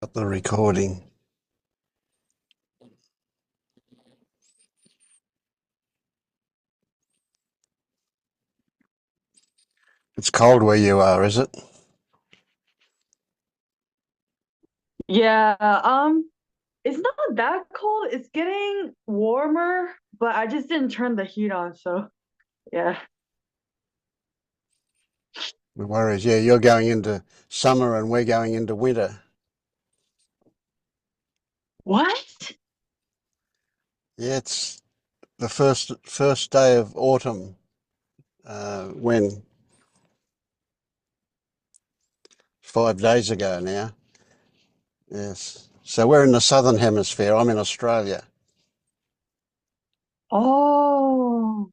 Got the recording. It's cold where you are, is it? Yeah, it's not that cold. It's getting warmer, but I just didn't turn the heat on, so yeah. No worries. Yeah, you're going into summer and we're going into winter. What? Yeah, it's the first day of autumn. When 5 days ago now. Yes. So we're in the southern hemisphere. I'm in Australia. Oh,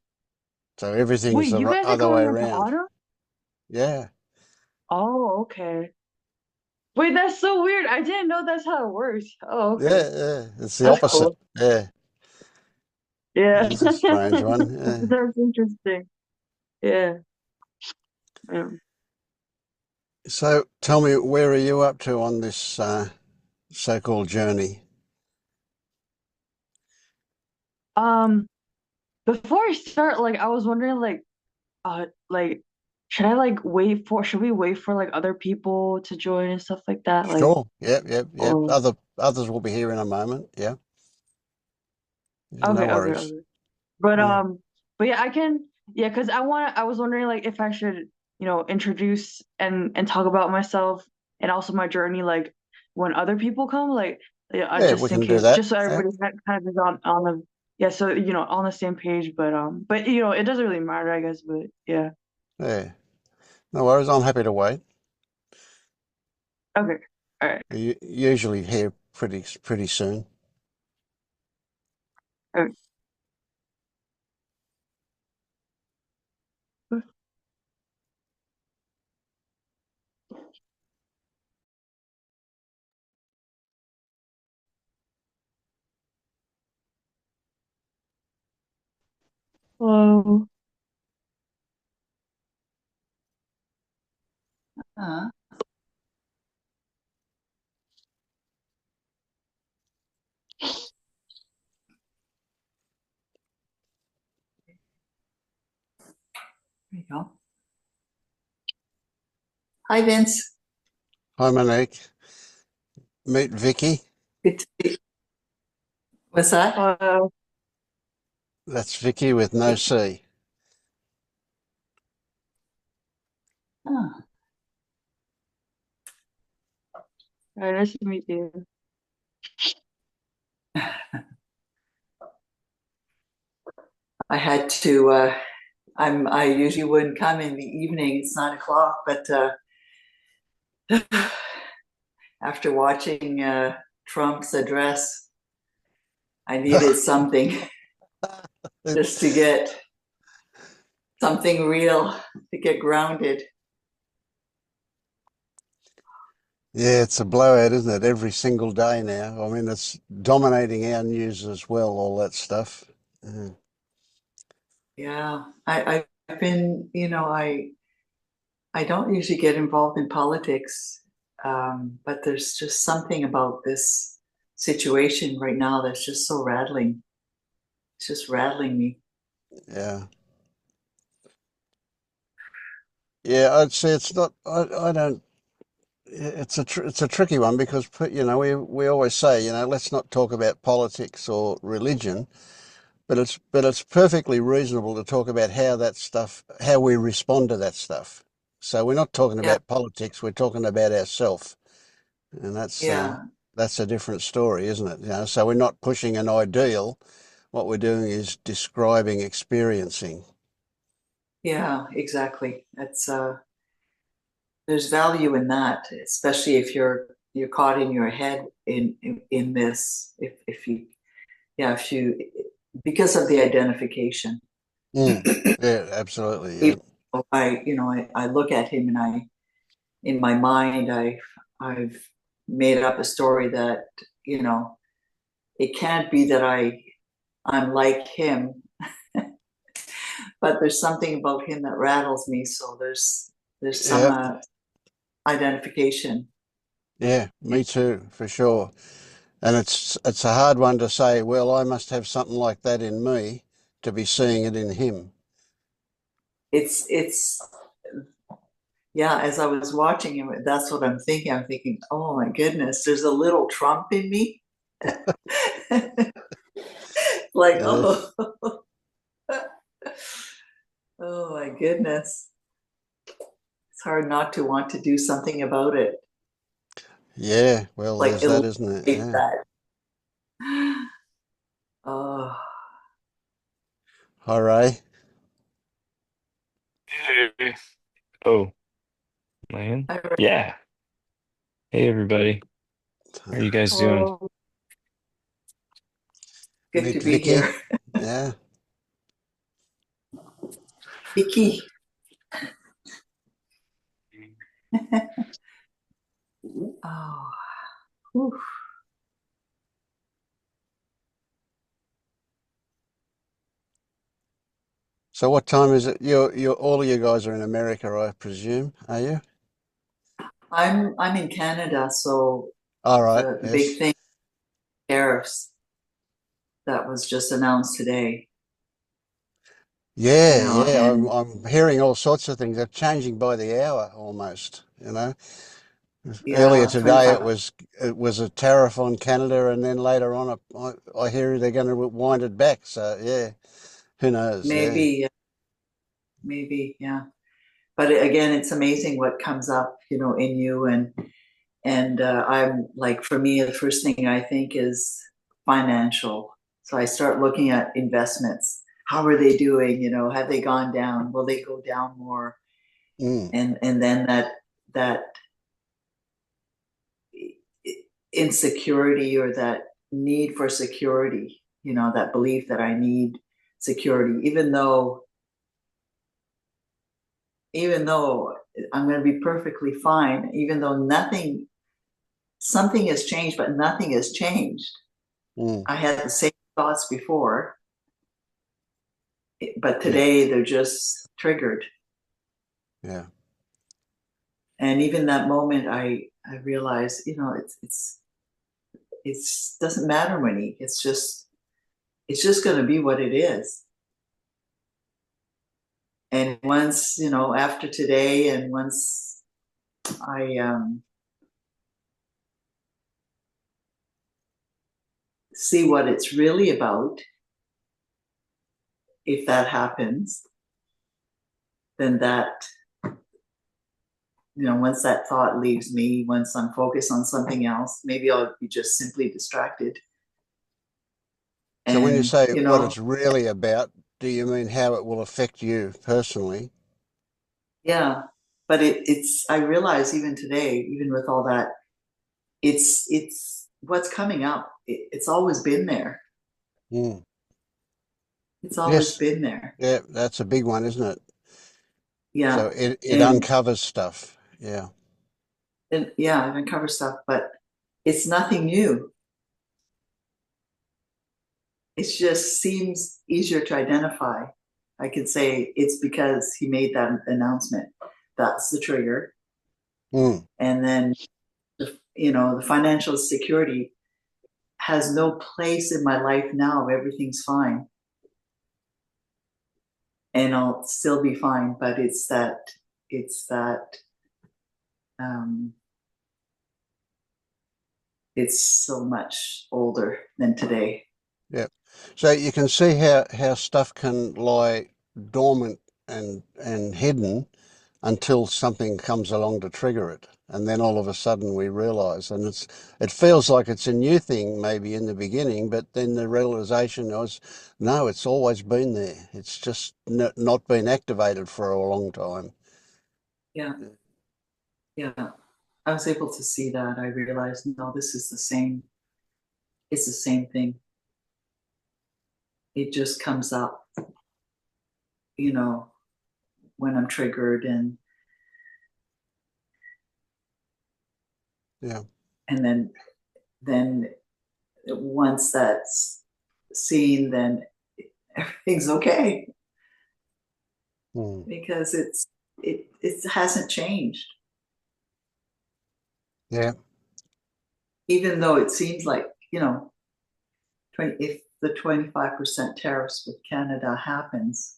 So everything's wait, the you guys are other way going into around. autumn? Yeah. Oh, okay. Wait, that's so weird. I didn't know that's how it works. Oh, okay. Yeah, yeah. It's the That's opposite. cool. Yeah. Yeah. It is a strange one. Yeah. That's interesting. Yeah. Yeah. So tell me, where are you up to on this so-called journey? Um, Before I start, like I was wondering like should I like should we wait for like other people to join and stuff like that? Like Sure. Yep, yep, yep. or Others will be here in a moment. Yeah. Yeah, no okay, okay, worries. okay. But Yeah. yeah, I can yeah, because I was wondering like if I should, introduce and talk about myself and also my journey like when other people come, like yeah, Yeah, we just in can do case, that. just so Yeah. everybody kind of is on the yeah, so on the same page, but it doesn't really matter, I guess, but yeah. Yeah. No worries. I'm happy to wait. Okay. All right. You usually here pretty soon. Okay. Hello. Uh, there you go. Hi, Vince. Hi, Monique. Meet Vicky. Good to see you. What's that? Uh, That's Vicky with no C. Oh, all right, nice to meet you. I had to. I usually wouldn't come in the evening. It's 9 o'clock, but after watching Trump's address, I needed something just to get something real to get grounded. Yeah, it's a blowout, isn't it? Every single day now. I mean, it's dominating our news as well, all that stuff. Yeah. Yeah, I've been. I don't usually get involved in politics, but there's just something about this situation right now that's just so rattling. It's just rattling me. Yeah. Yeah, I'd say it's not. I don't. It's a tricky one because we always say let's not talk about politics or religion, but it's perfectly reasonable to talk about how we respond to that stuff. So we're not talking Yeah, about politics, we're talking about ourselves, and yeah, that's a different story, isn't it? So we're not pushing an ideal. What we're doing is describing experiencing. yeah, exactly. That's there's value in that, especially if you're caught in your head in this. If you yeah, if you because of the identification. Mm. Yeah, absolutely. Yeah. Even though I look at him and I in my mind I've made up a story that you know it can't be that I'm like him, but there's something about him that rattles me. So there's some Yeah. identification. Yeah, me too, for sure. And it's a hard one to say, well, I must have something like that in me to be seeing it in him. It's yeah, as I was watching him, that's what I'm thinking. I'm thinking, oh my goodness, there's a little Trump in me. Like, Yeah, oh, oh my goodness. It's hard not to want to do something about it. yeah. Well, Like there's that, isn't it? eliminate Yeah. that. Oh, Hi, Ray. Hey. Oh, man. I Yeah. Hey, everybody. How are you guys doing? Oh, good to Meet be Vicky. here. Yeah. Vicky. Oh, whew. So what time is it? You're all of you guys are in America, I presume, are you? I'm in Canada, so All right. the big Yes. thing, tariffs that was just announced today, Yeah, yeah. I'm and I'm hearing all sorts of things. They're changing by the hour almost, you know. Earlier yeah, today 25 it was a tariff on Canada, and then later on I hear they're going to wind it back. So yeah, who knows? Yeah. maybe, maybe, yeah. But again, it's amazing what comes up, in you and I'm like, for me, the first thing I think is financial. So I start looking at investments. How are they doing? Have they gone down? Will they go down more? Mm, And then that insecurity or that need for security, that belief that I need security, even though I'm going to be perfectly fine, even though something has changed, but nothing has changed. mm, I had the same thoughts before, but yeah, today they're just triggered. yeah. And even that moment, I realized, it's doesn't matter, Monique. It's just going to be what it is. And once, after today, and once I see what it's really about, if that happens, then once that thought leaves me, once I'm focused on something else, maybe I'll be just simply distracted. So when you And, say what it's really about, do you mean how it will affect you personally? yeah, but I realize even today, even with all that, it's what's coming up. It's always been there. Mm. It's always Yes, been there. yeah, that's a big one, isn't it? So Yeah. it And, uncovers stuff. Yeah, and yeah, it uncovers stuff, but it's nothing new. It just seems easier to identify. I could say it's because he made that announcement. That's the trigger. mm, And then, the financial security has no place in my life now. Everything's fine. And I'll still be fine. But um, it's so much older than today. yeah. So you can see how stuff can lie dormant and hidden until something comes along to trigger it. And then all of a sudden we realize, and it feels like it's a new thing maybe in the beginning, but then the realization was, no, it's always been there. It's just not been activated for a long time. Yeah. Yeah. I was able to see that. I realized, no, this is the same. It's the same thing. It just comes up, you know, when I'm triggered, Yeah. and then once that's seen, then everything's okay Mm. because it hasn't changed. Yeah. even though it seems like, if the 25% tariffs with Canada happens,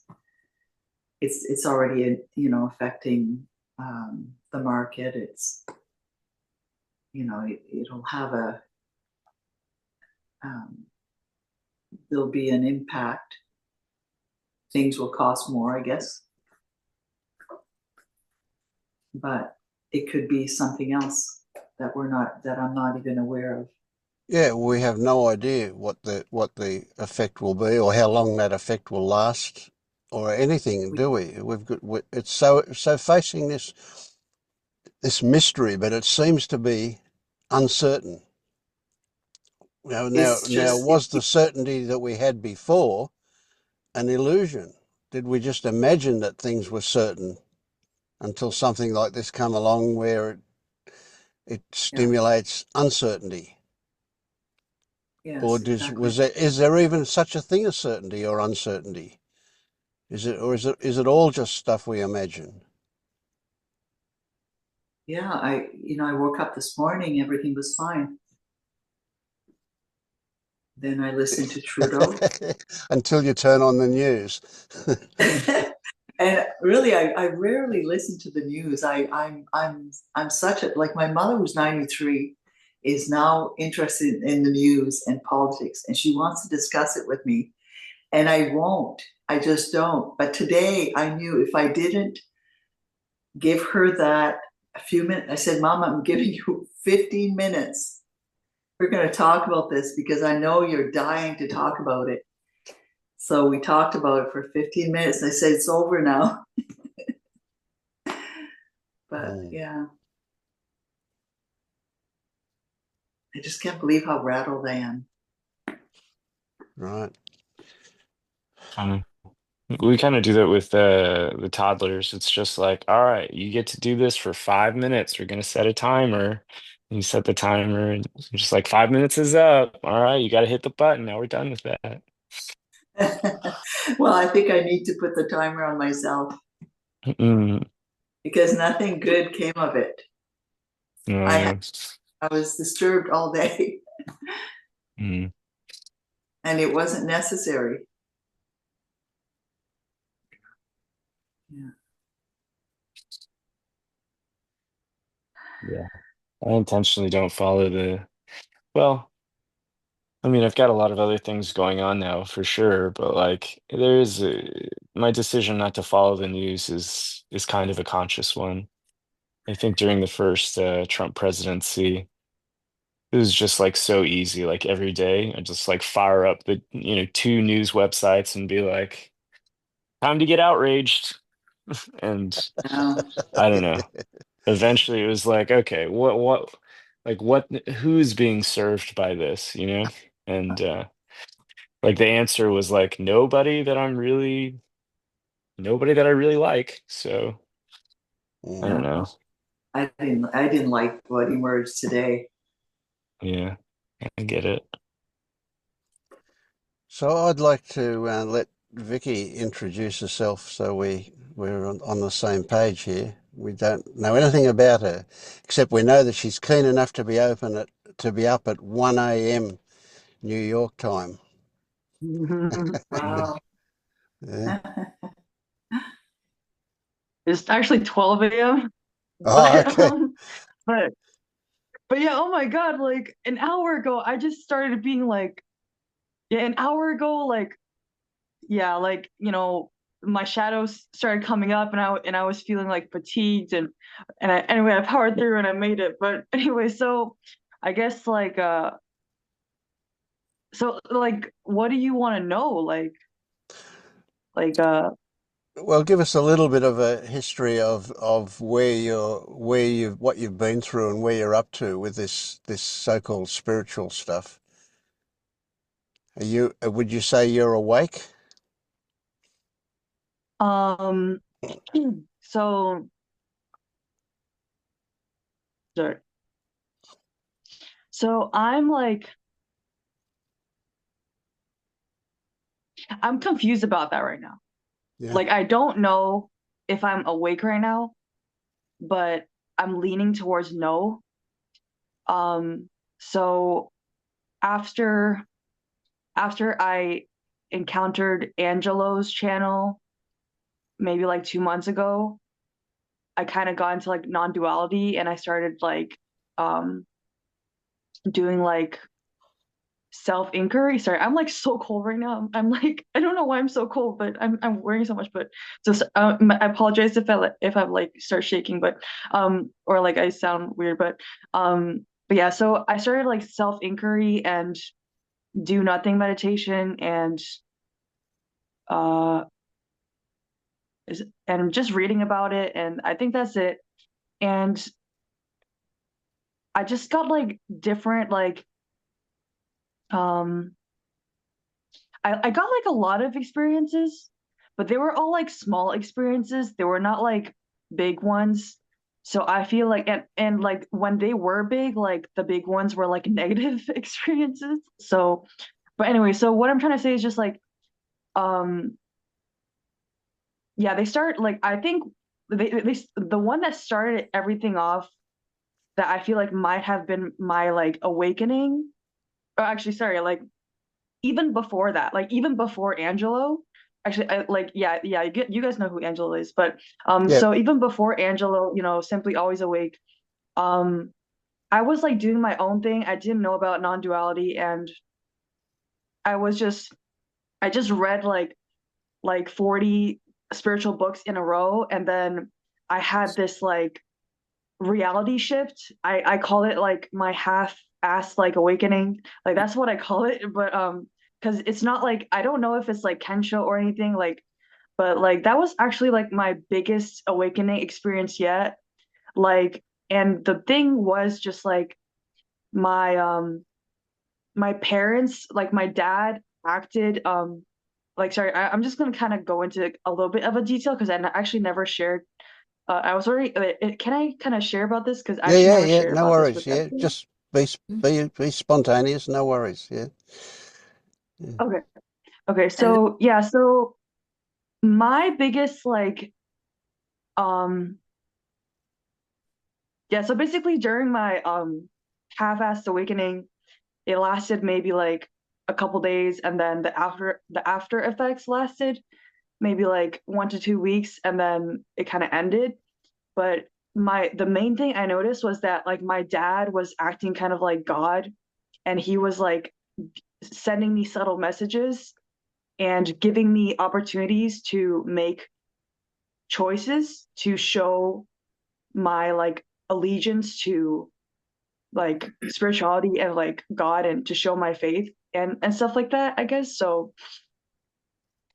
it's already, affecting the market. It's, it'll have um, there'll be an impact. Things will cost more, I guess, but it could be something else that I'm not even aware of. Yeah, we have no idea what the effect will be or how long that effect will last or anything, do we? It's so facing this mystery, but it seems to be uncertain. Now, It's was the certainty that we had before an illusion? Did we just imagine that things were certain until something like this come along where it yeah, stimulates uncertainty? Or yes, exactly. is there even such a thing as certainty or uncertainty? Is it all just stuff we imagine? Yeah, I woke up this morning, everything was fine. Then I listened to Trudeau. Until you turn on the news. And really, I rarely listen to the news. I'm such a, like, my mother, who's 93, is now interested in the news and politics, and she wants to discuss it with me. And I won't. I just don't. But today I knew if I didn't give her that a few minutes, I said, Mama, I'm giving you 15 minutes. We're going to talk about this because I know you're dying to talk about it. So we talked about it for 15 minutes. And I said, it's over now. But yeah, I just can't believe how rattled I am. Right. Funny. We kind of do that with the toddlers. It's just like, all right, you get to do this for 5 minutes. We're gonna set a timer. And you set the timer, and it's just like 5 minutes is up. All right, you got to hit the button. Now we're done with that. Well, I think I need to put the timer on myself Mm, because nothing good came of it. oh I yeah. I was disturbed all day Mm, and it wasn't necessary. Yeah. yeah. I intentionally don't follow well, I mean, I've got a lot of other things going on now for sure, but like my decision not to follow the news is kind of a conscious one. I think during the first Trump presidency, it was just like so easy. Like every day, I just like fire up the, two news websites and be like, time to get outraged. And Now, I don't know. Eventually it was like, okay, who's being served by this, you know? And like the answer was like nobody that I really like. So I don't Mm. know. no, I didn't like what emerged today. Yeah, I get it. So I'd like to let Vicky introduce herself so we're on the same page here. We don't know anything about her, except we know that she's keen enough to be up at 1 a.m. New York time. Wow. Yeah. It's actually 12 a.m. Oh, But okay. but but yeah, oh my God, like an hour ago, I just started being like, yeah, an hour ago, like, yeah, like, my shadows started coming up and I was feeling like fatigued anyway, I powered through and I made it. But anyway, so I guess like what do you want to know? Like Well, give us a little bit of a history of what you've been through and where you're up to with this so-called spiritual stuff. Would you say you're awake? um so sorry. So I'm confused about that right now. Yeah. Like I don't know if I'm awake right now, but I'm leaning towards no. Um So after I encountered Angelo's channel maybe like 2 months ago, I kind of got into like non-duality, and I started like um doing like self-inquiry. Sorry, I'm like so cold right now. I'm like, I don't know why I'm so cold, but I'm wearing so much. But just I apologize if I like start shaking, but or like I sound weird, but yeah. So I started like self-inquiry and do nothing meditation, and uh and just reading about it, and I think that's it. And I just got like different like um I got like a lot of experiences, but they were all like small experiences. They were not like big ones. So I feel like and like when they were big, like the big ones were like negative experiences. So but anyway, so what I'm trying to say is just like um yeah, they start like I think they the one that started everything off that I feel like might have been my like awakening. Or actually, sorry, like even before that, like even before Angelo, actually, yeah, you guys know who Angelo is, but Yeah. so even before Angelo, Simply Always Awake, um, I was like doing my own thing. I didn't know about non-duality, and I was just, I just read like 40 spiritual books in a row, and then I had this like reality shift. I call it like my half-ass like awakening. Like that's what I call it. But because it's not like I don't know if it's like Kensho or anything like, but like that was actually like my biggest awakening experience yet. Like, and the thing was just like my my parents, like my dad acted like sorry, I'm just gonna kind of go into a little bit of a detail because actually never shared. I was already. Can I kind of share about this? Because I Yeah, actually yeah, never yeah. shared No about this worries. with Yeah, everyone. just be spontaneous. No worries. Yeah. Yeah. Okay. Okay. And So yeah. So my biggest like um yeah. So basically during my half-assed awakening, it lasted maybe like a couple days, and then the after effects lasted maybe like 1 to 2 weeks, and then it kind of ended. But the main thing I noticed was that like my dad was acting kind of like God, and he was like sending me subtle messages and giving me opportunities to make choices to show my like allegiance to like spirituality and like God, and to show my faith and stuff like that, I guess. So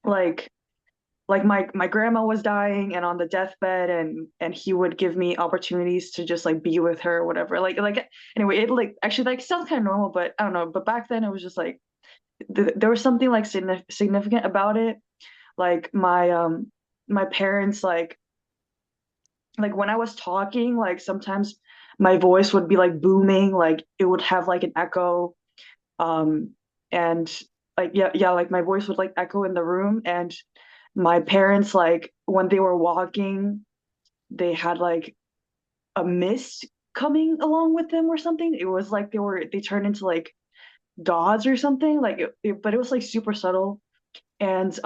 like my grandma was dying and on the deathbed, and he would give me opportunities to just like be with her or whatever. Like anyway, it like actually like sounds kind of normal, but I don't know. But back then it was just like there was something like significant about it. Like my parents like when I was talking, like sometimes my voice would be like booming, like it would have like an echo. Um and like yeah, like my voice would like echo in the room. And my parents, like when they were walking, they had like a mist coming along with them or something. It was like they turned into like gods or something. Like but it was like super subtle. And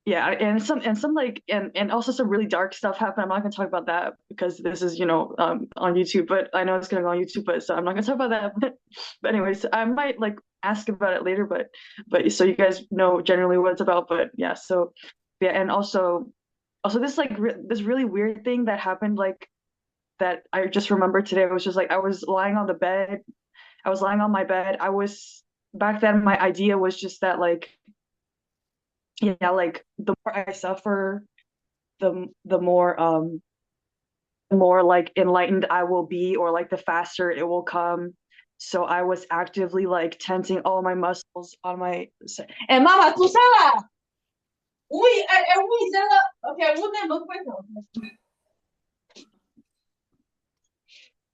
yeah, and some like and also some really dark stuff happened. I'm not gonna talk about that because this is on YouTube, but I know it's gonna go on YouTube, but so I'm not gonna talk about that. But anyways, I might like ask about it later, but so you guys know generally what it's about. But yeah, so yeah, and also this like this really weird thing that happened, like that I just remembered today. It was just like I was lying on the bed. I was lying on my bed. I was back then my idea was just that like yeah, like the more I suffer, the more like enlightened I will be, or like the faster it will come. So I was actively like tensing all my muscles on my. And mama, tu sabes? Oui, oui, c'est là. Okay, vous n'aimez pas.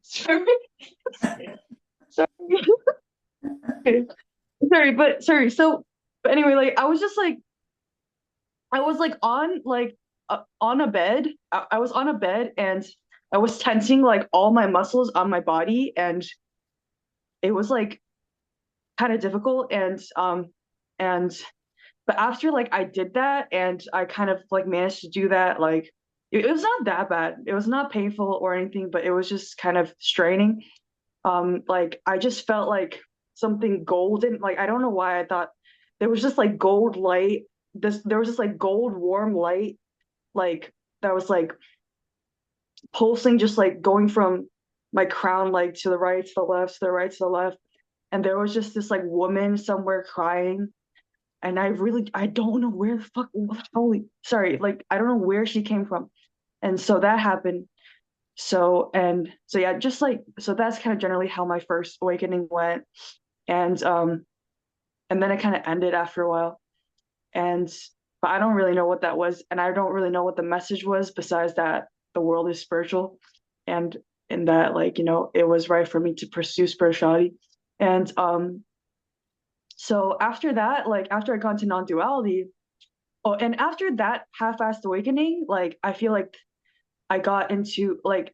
Sorry, sorry, sorry, but sorry. So, but anyway, like I was just like I was like on a bed. I was on a bed, and I was tensing like all my muscles on my body, and it was like kind of difficult. And but after like I did that and I kind of like managed to do that, like it was not that bad. It was not painful or anything, but it was just kind of straining. Like I just felt like something golden. Like I don't know why I thought there was just like gold light. There was just like gold warm light, like that was like pulsing, just like going from my crown, like to the right, to the left, to the right, to the left. And there was just this like woman somewhere crying. And I don't know where the fuck, holy, sorry, like I don't know where she came from. And so that happened. So yeah, just like, so that's kind of generally how my first awakening went. And and then it kind of ended after a while. And but I don't really know what that was, and I don't really know what the message was besides that the world is spiritual, and in that, like, it was right for me to pursue spirituality. And so after that, like after I got into non-duality, oh, and after that half-assed awakening, like I feel like I got into like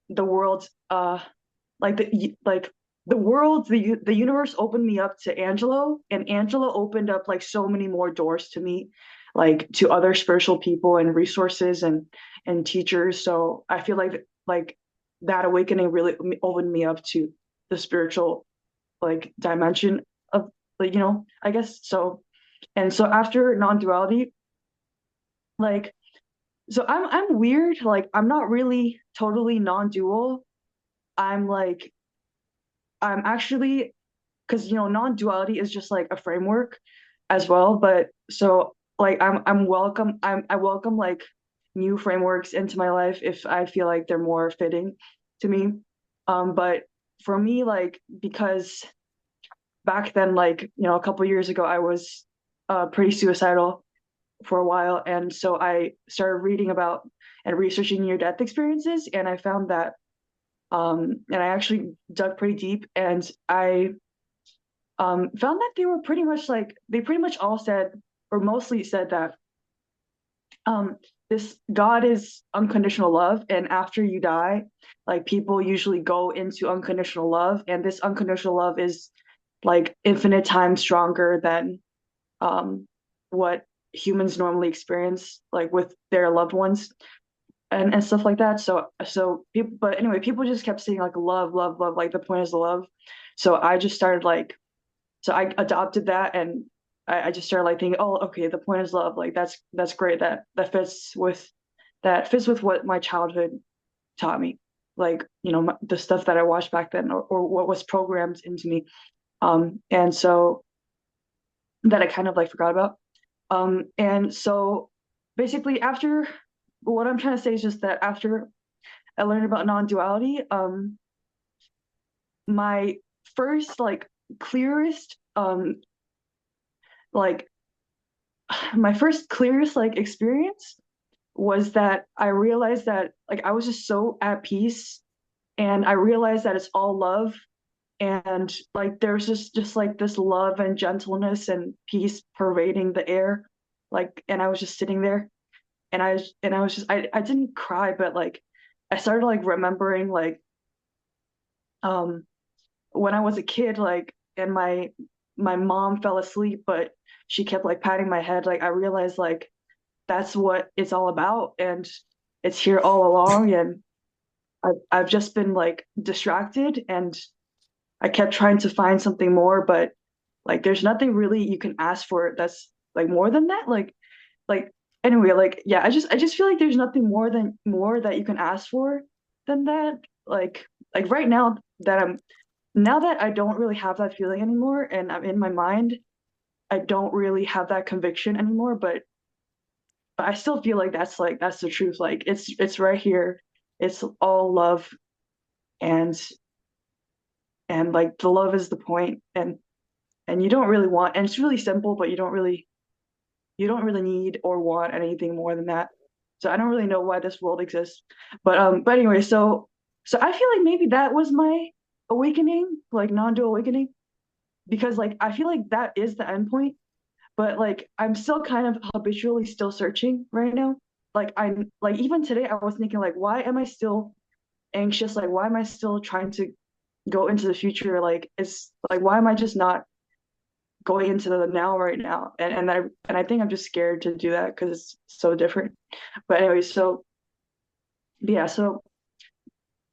the world, like the world, the universe opened me up to Angelo, and Angelo opened up like so many more doors to me, like to other spiritual people and resources and teachers. So I feel like that awakening really opened me up to the spiritual like dimension of, like, I guess so. And so after non-duality, like, so I'm weird, like I'm not really totally non-dual. I'm like, I'm actually, because non-duality is just like a framework as well. But so like I'm welcome. I welcome like new frameworks into my life if I feel like they're more fitting to me. But for me, like, because back then, like, a couple years ago, I was pretty suicidal for a while, and so I started reading about and researching near-death experiences, and I found that, and I actually dug pretty deep, and I found that they pretty much all said, or mostly said, that this God is unconditional love, and after you die, like people usually go into unconditional love, and this unconditional love is like infinite times stronger than um, what humans normally experience, like with their loved ones and stuff like that. So people, but anyway, people just kept saying like love, love, love, like the point is the love. So I just started like, so I adopted that, and I just started like thinking, oh, okay, the point is love. Like that's great. That fits with what my childhood taught me. Like, the stuff that I watched back then, or what was programmed into me. And so that I kind of like forgot about. And so basically after, what I'm trying to say is just that after I learned about non-duality, my first like clearest like my first clearest like experience was that I realized that like I was just so at peace, and I realized that it's all love, and like there's just like this love and gentleness and peace pervading the air, like, and I was just sitting there, and I was just, I didn't cry, but like I started like remembering like um when I was a kid, like, and my mom fell asleep, but she kept like patting my head. Like I realized like that's what it's all about, and it's here all along. And I've just been like distracted, and I kept trying to find something more, but like there's nothing really you can ask for that's like more than that. Like anyway, like yeah, I just feel like there's nothing more that you can ask for than that. Like right now that I don't really have that feeling anymore, and I'm in my mind, I don't really have that conviction anymore, but I still feel like that's the truth. Like it's right here. It's all love, and like the love is the point, and you don't really want, and it's really simple, but you don't really need or want anything more than that. So I don't really know why this world exists. But anyway, so I feel like maybe that was my awakening, like non-dual awakening, because like I feel like that is the end point, but like I'm still kind of habitually still searching right now. Like I'm like even today I was thinking like why am I still anxious, like why am I still trying to go into the future? Like it's like why am I just not going into the now right now? And I think I'm just scared to do that because it's so different. But anyway, so yeah, so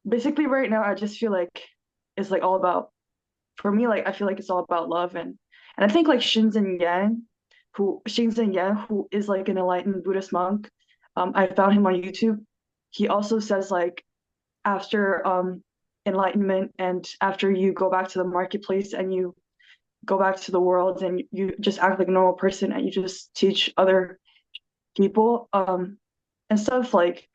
basically right now I just feel like it's like all about, for me, like I feel like it's all about love. And I think like Shinzen Yang, who is like an enlightened Buddhist monk, I found him on YouTube. He also says like after enlightenment and after you go back to the marketplace and you go back to the world and you just act like a normal person and you just teach other people and stuff, like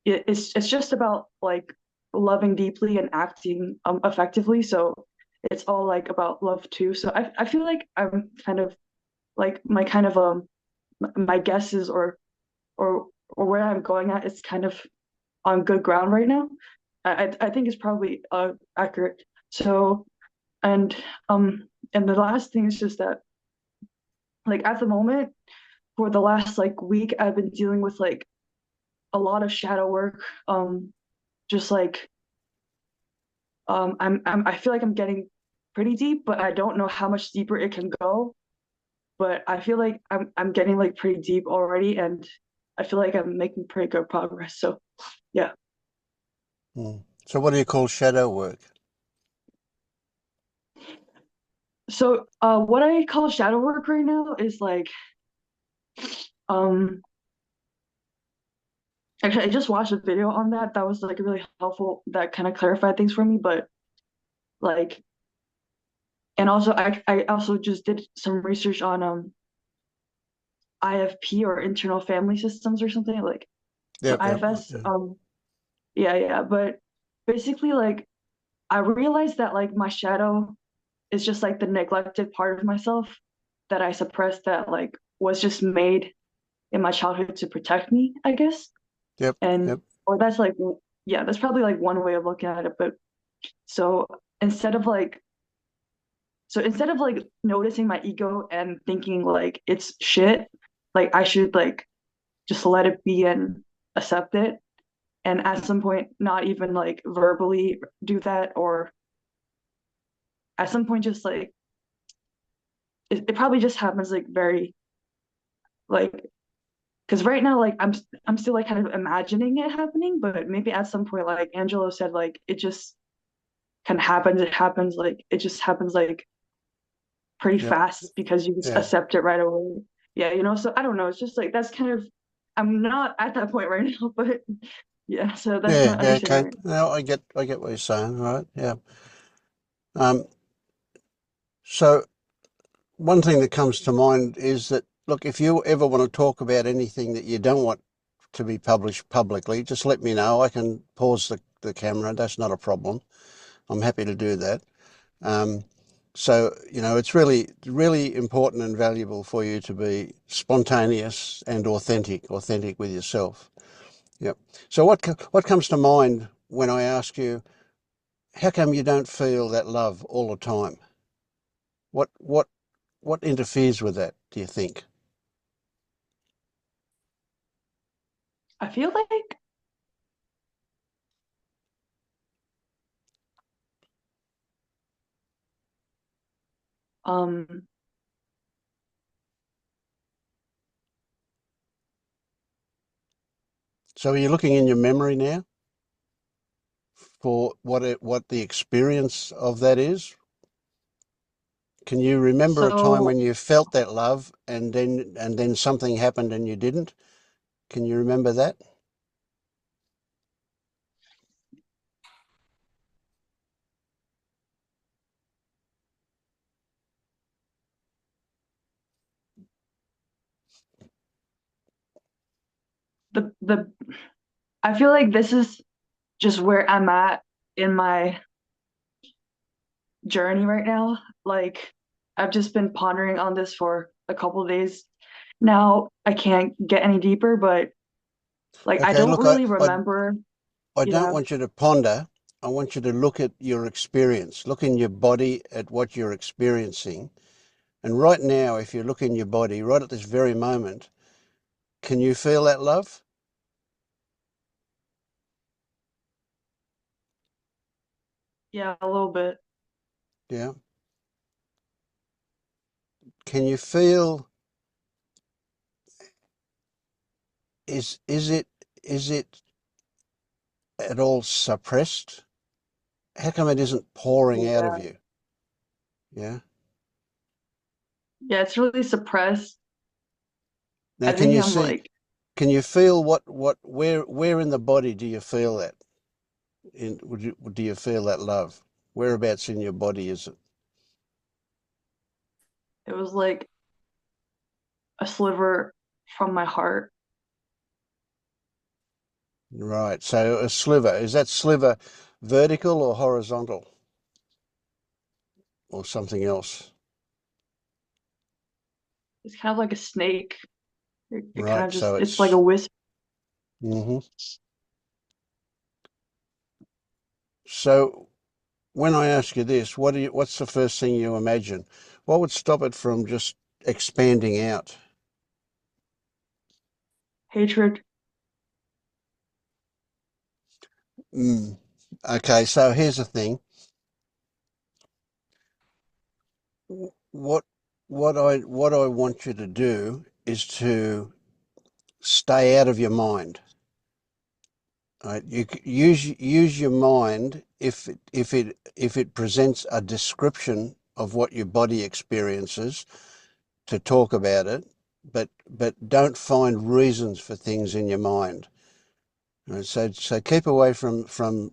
it's just about like loving deeply and acting effectively. So it's all like about love too. So I feel like I'm kind of like my kind of my guesses or where I'm going at is kind of on good ground right now. I think it's probably accurate. So and and the last thing is just that like at the moment for the last like week I've been dealing with like a lot of shadow work. Just like I feel like I'm getting pretty deep, but I don't know how much deeper it can go. But I feel like I'm getting like pretty deep already, and I feel like I'm making pretty good progress. So yeah. So what do you call shadow work? So what I call shadow work right now is like um actually I just watched a video on that that was like really helpful, that kind of clarified things for me. But like, and also I also just did some research on IFP or internal family systems or something like, so Yep, yep, IFS. yeah, Yeah, but basically like I realized that like my shadow is just like the neglected part of myself that I suppressed, that like was just made in my childhood to protect me, I guess. yep, And yep, or that's like, yeah, that's probably like one way of looking at it. But so instead of like instead of like noticing my ego and thinking like it's shit, like I should like just let it be and accept it, and at some point not even like verbally do that, or at some point just like it probably just happens like very like, because right now like I'm still like kind of imagining it happening, but maybe at some point like Angelo said, like it just kind of happens, it happens like it just happens like pretty yep, fast because you just yeah, accept it right away. Yeah, so I don't know, it's just like that's kind of, I'm not at that point right now, but yeah, so that's yeah, my yeah. understanding Okay, right now I get what you're saying, right? Yeah. Um, so one thing that comes to mind is that, look, if you ever want to talk about anything that you don't want to be published publicly, just let me know. I can pause the camera. That's not a problem. I'm happy to do that. Um, so, it's really, really important and valuable for you to be spontaneous and authentic with yourself. Yep. So what comes to mind when I ask you, how come you don't feel that love all the time? What what what interferes with that, do you think? now. I feel like um So are you looking in your memory now for what the experience of that is? Can you remember a time so when you felt that love and then something happened and you didn't? Can you remember that? the I feel like this is just where I'm at in my journey right now. Like I've just been pondering on this for a couple of days now. I can't get any deeper, but like I Okay, don't look, really remember. I don't Yeah. want you to ponder. I want you to look at your experience. Look in your body at what you're experiencing. And right now, if you look in your body, right at this very moment, can you feel that love? Yeah, a little bit. Yeah. Can you feel, is it at all suppressed? How come it isn't pouring out of Yeah. you? Yeah. Yeah, it's really suppressed. Now, I can think you I'm see, like, can you feel where in the body do you feel that? Do you feel that love? Whereabouts in your body is it? it was like a sliver from my heart. Right. So a sliver, is that sliver vertical or horizontal or something else? It's kind of like a snake. It kind Right. of So just, it's like a it's, wisp. hmm So when I ask you this, what's the first thing you imagine? What would stop it from just expanding out? Hatred. Mm. Okay. So here's the thing. What what I want you to do is to stay out of your mind. Right? Use your mind if it presents a description of what your body experiences to talk about it, but don't find reasons for things in your mind. Right? So keep away from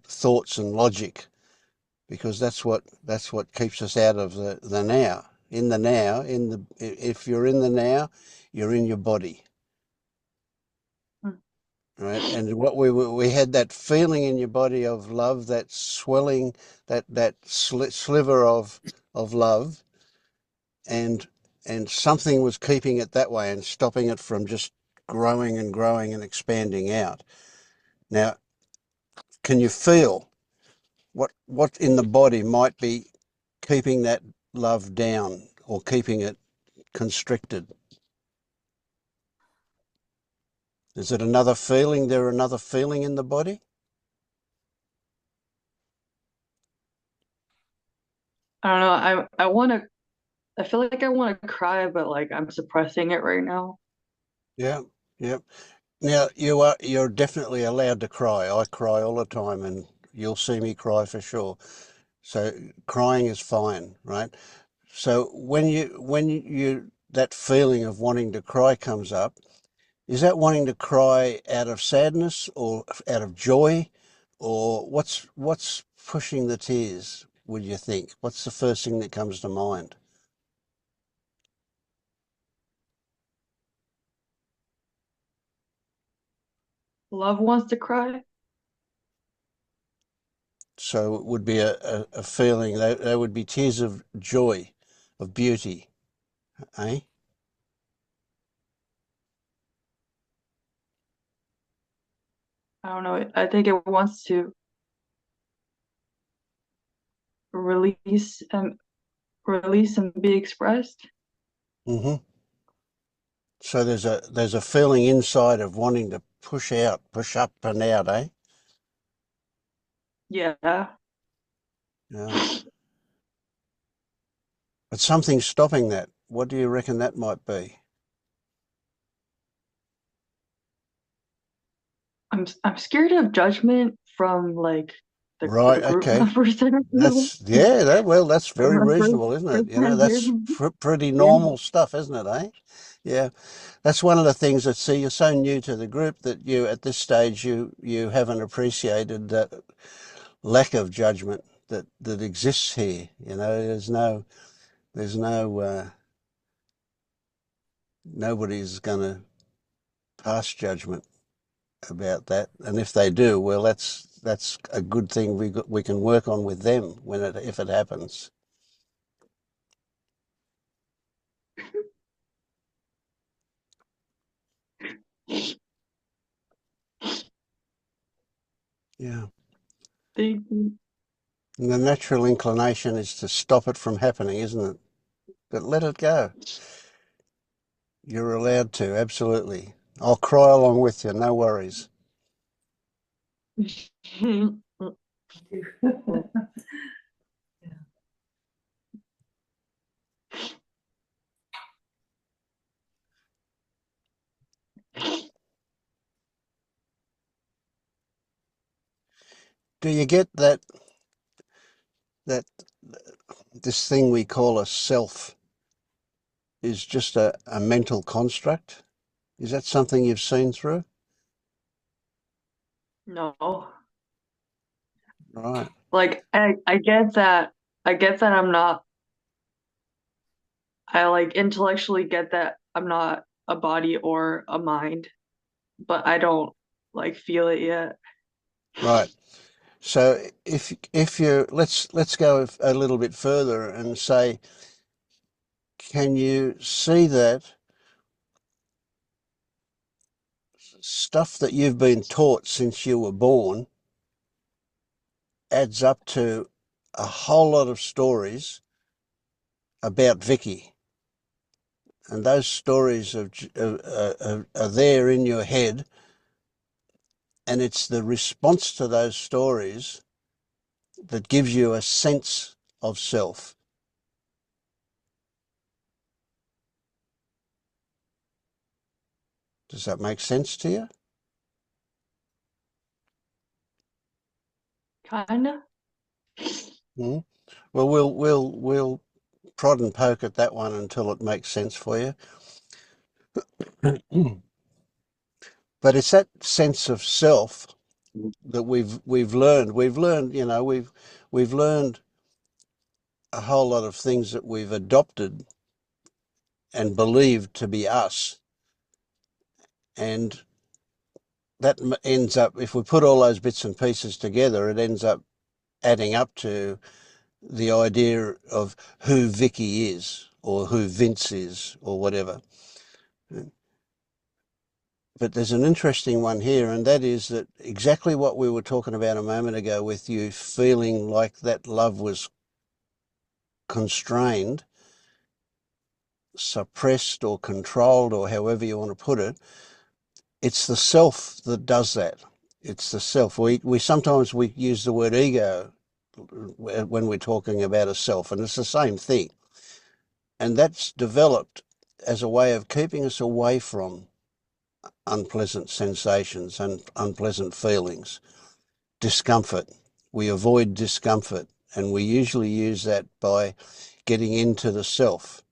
thoughts and logic, because that's what keeps us out of the now. In the now, if you're in the now, you're in your body. Mm. Right, and what we had that feeling in your body of love, that swelling, that sliver of love, and something was keeping it that way and stopping it from just growing and growing and expanding out. Now, can you feel what in the body might be keeping that love down or keeping it constricted? Is it another feeling? There another feeling in the body? I don't know. I want to, I feel like I want to cry, but like I'm suppressing it right now. Yeah, yeah. Now you're definitely allowed to cry. I cry all the time, and you'll see me cry for sure. So crying is fine, right? So when you that feeling of wanting to cry comes up, is that wanting to cry out of sadness or out of joy, or what's pushing the tears? Would you think? What's the first thing that comes to mind? Love wants to cry. So it would be a feeling. They would be tears of joy, of beauty, eh? I don't know. I think it wants to release and release and be expressed. hmm So there's a feeling inside of wanting to push out, push up and out, eh? Yeah. Yeah. But something's stopping that. What do you reckon that might be? I'm scared of judgment from like the Right, group okay. members that are here. That's very My reasonable, isn't it? first You know, time here. that's pretty Yeah. normal stuff, isn't it, eh? Yeah. That's one of the things that, see, you're so new to the group that you, at this stage, you haven't appreciated that lack of judgment that exists here. You know, there's no nobody's going to pass judgment about that, and if they do, well, that's a good thing we can work on with them if it happens. Yeah. Thank you. And the natural inclination is to stop it from happening, isn't it? But let it go. You're allowed to, absolutely. I'll cry along with you, no worries. do you get that this thing we call a self is just a mental construct? Is that something you've seen through? No. Right. Like I get that. I get that I'm not. I like intellectually get that I'm not a body or a mind, but I don't like feel it yet. Right. So if you let's go a little bit further and say, can you see that stuff that you've been taught since you were born adds up to a whole lot of stories about Vicky, and those stories are there in your head, and it's the response to those stories that gives you a sense of self. Does that make sense to you? Kinda. Hmm? Well, we'll prod and poke at that one until it makes sense for you. But it's that sense of self that we've learned. We've learned, you know, we've learned a whole lot of things that we've adopted and believed to be us, and that ends up, if we put all those bits and pieces together, it ends up adding up to the idea of who Vicky is or who Vince is or whatever. But there's an interesting one here, and that is that exactly what we were talking about a moment ago with you feeling like that love was constrained, suppressed or controlled, or however you want to put it. It's the self that does that. It's the self. We sometimes we use the word ego when we're talking about a self, and it's the same thing. And that's developed as a way of keeping us away from unpleasant sensations and unpleasant feelings, discomfort. We avoid discomfort, and we usually use that by getting into the self,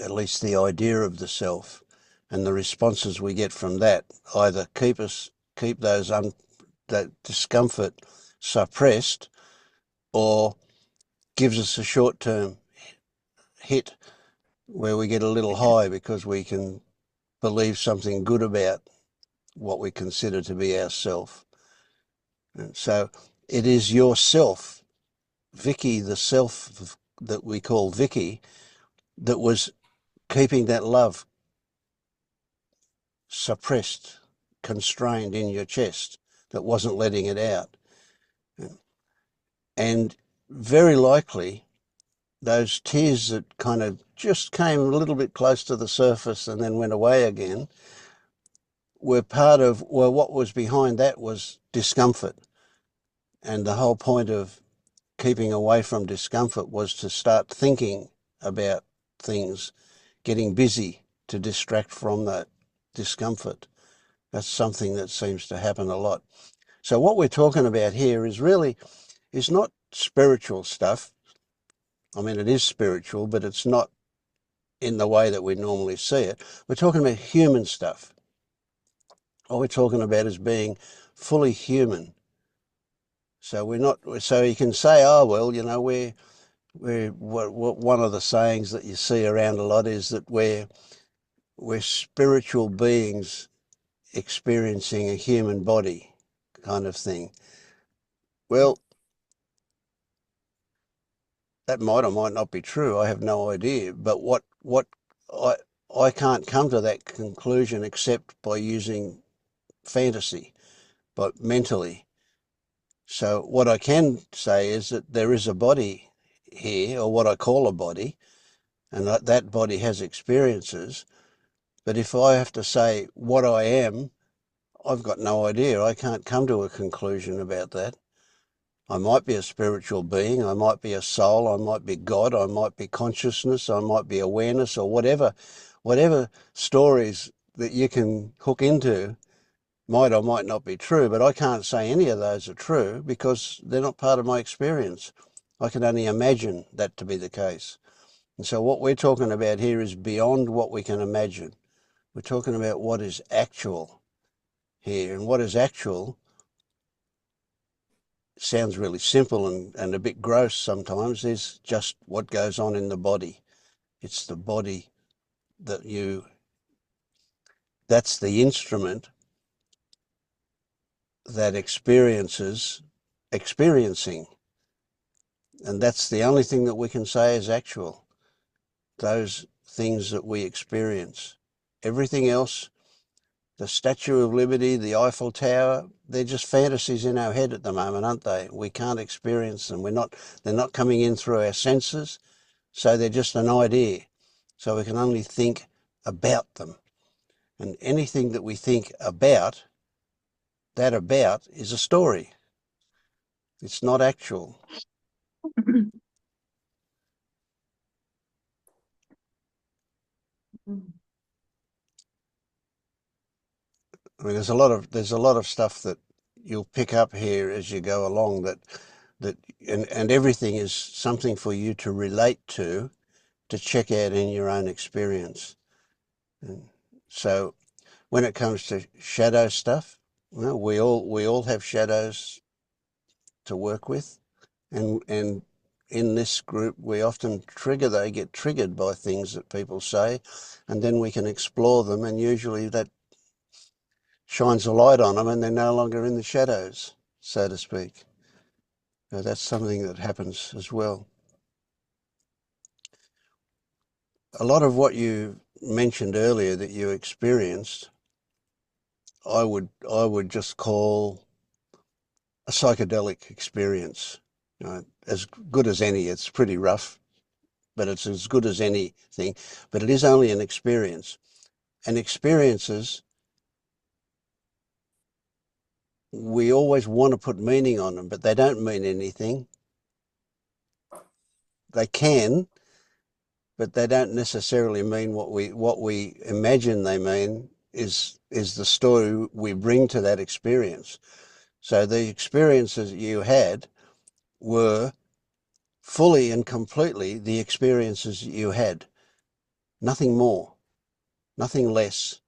at least the idea of the self, and the responses we get from that either keep that discomfort suppressed, or gives us a short-term hit where we get a little high because we can believe something good about what we consider to be ourself. And so it is yourself, Vicky, the self that we call Vicky, that was keeping that love suppressed, constrained in your chest, that wasn't letting it out. And very likely those tears that kind of just came a little bit close to the surface and then went away again were part of, well, what was behind that was discomfort. And the whole point of keeping away from discomfort was to start thinking about things, getting busy to distract from that discomfort. That's something that seems to happen a lot. So what we're talking about here is not spiritual stuff. I mean, it is spiritual, but it's not in the way that we normally see it. We're talking about human stuff. What we're talking about is being fully human. So we're not. So you can say, oh well, you know, one of the sayings that you see around a lot is that we're spiritual beings experiencing a human body, kind of thing. Well, that might or might not be true. I have no idea. But what I I can't come to that conclusion except by using fantasy, but mentally. So what I can say is that there is a body here, or what I call a body, and that body has experiences. But if I have to say what I am, I've got no idea. I can't come to a conclusion about that. I might be a spiritual being, I might be a soul, I might be God, I might be consciousness, I might be awareness, or whatever stories that you can hook into might or might not be true, but I can't say any of those are true because they're not part of my experience. I can only imagine that to be the case. And so what we're talking about here is beyond what we can imagine. We're talking about what is actual here. And what is actual sounds really simple and a bit gross sometimes, is just what goes on in the body. It's the body that's the instrument that experiences experiencing. And that's the only thing that we can say is actual. Those things that we experience. Everything else, the Statue of Liberty, the Eiffel Tower, they're just fantasies in our head at the moment, aren't they? We can't experience them. They're not coming in through our senses, so they're just an idea. So we can only think about them. And anything that we think about, that about is a story. It's not actual. I mean, there's a lot of stuff that you'll pick up here as you go along and everything is something for you to relate to check out in your own experience. And so when it comes to shadow stuff, well, we all have shadows to work with, and in this group we often they get triggered by things that people say, and then we can explore them, and usually that shines a light on them and they're no longer in the shadows, so to speak. So that's something that happens as well. A lot of what you mentioned earlier that you experienced, I would just call a psychedelic experience. As good as any. It's pretty rough, but it's as good as anything. But it is only an experience. And experiences, we always want to put meaning on them, but they don't mean anything. They can, but they don't necessarily mean what we imagine they mean is the story we bring to that experience. So the experiences you had were fully and completely the experiences you had. Nothing more, nothing less.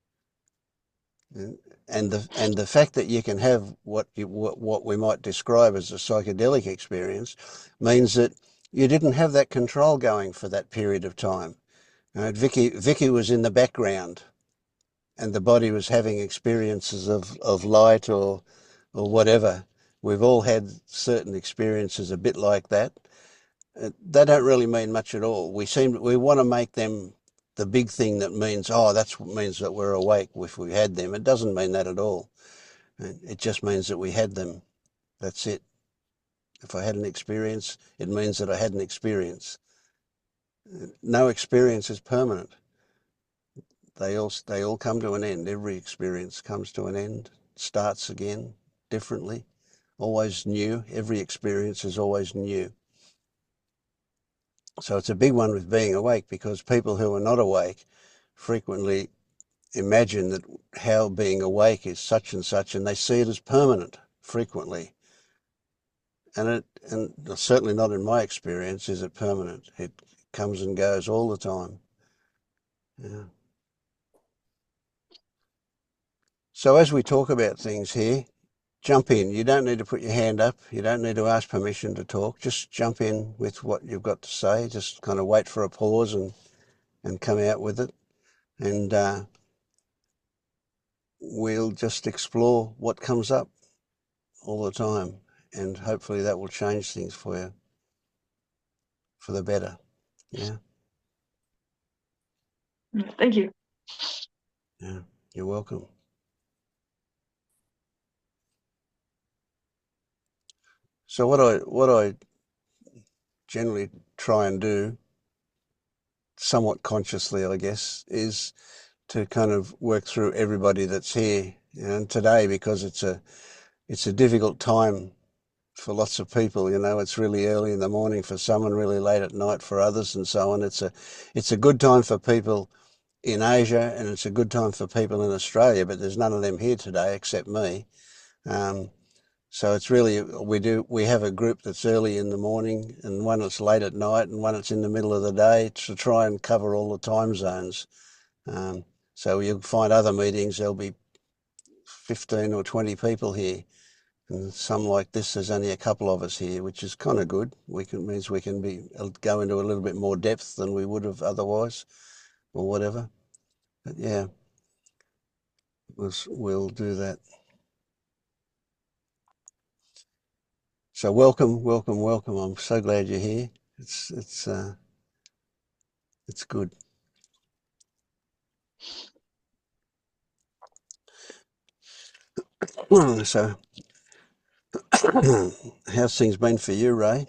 And the fact that you can have what we might describe as a psychedelic experience means that you didn't have that control going for that period of time. Viky was in the background, and the body was having experiences of light or whatever. We've all had certain experiences a bit like that. They don't really mean much at all. We want to make them the big thing that means, oh, that's what means that we're awake if we had them. It doesn't mean that at all. It just means that we had them. That's it. If I had an experience, it means that I had an experience. No experience is permanent. They all come to an end. Every experience comes to an end, starts again differently, always new. Every experience is always new. So it's a big one with being awake, because people who are not awake frequently imagine that how being awake is such and such, and they see it as permanent frequently. And certainly not in my experience is it permanent. It comes and goes all the time. Yeah. So as we talk about things here, jump in. You don't need to put your hand up. You don't need to ask permission to talk. Just jump in with what you've got to say. Just kind of wait for a pause and come out with it. And we'll just explore what comes up all the time. And hopefully that will change things for you for the better. Yeah. Thank you. Yeah. You're welcome. So what I generally try and do, somewhat consciously, I guess, is to kind of work through everybody that's here. And today, because it's a difficult time for lots of people, it's really early in the morning for some and really late at night for others and so on. It's a good time for people in Asia, and it's a good time for people in Australia, but there's none of them here today except me. Um, so it's really, we have a group that's early in the morning and one that's late at night and one that's in the middle of the day to try and cover all the time zones. Um, so you'll find other meetings, there'll be 15 or 20 people here. And some like this, there's only a couple of us here, which is kind of good. Means we can go into a little bit more depth than we would have otherwise, or whatever. But yeah, we'll do that. So welcome, welcome, welcome. I'm so glad you're here. It's good. So, how's things been for you, Ray?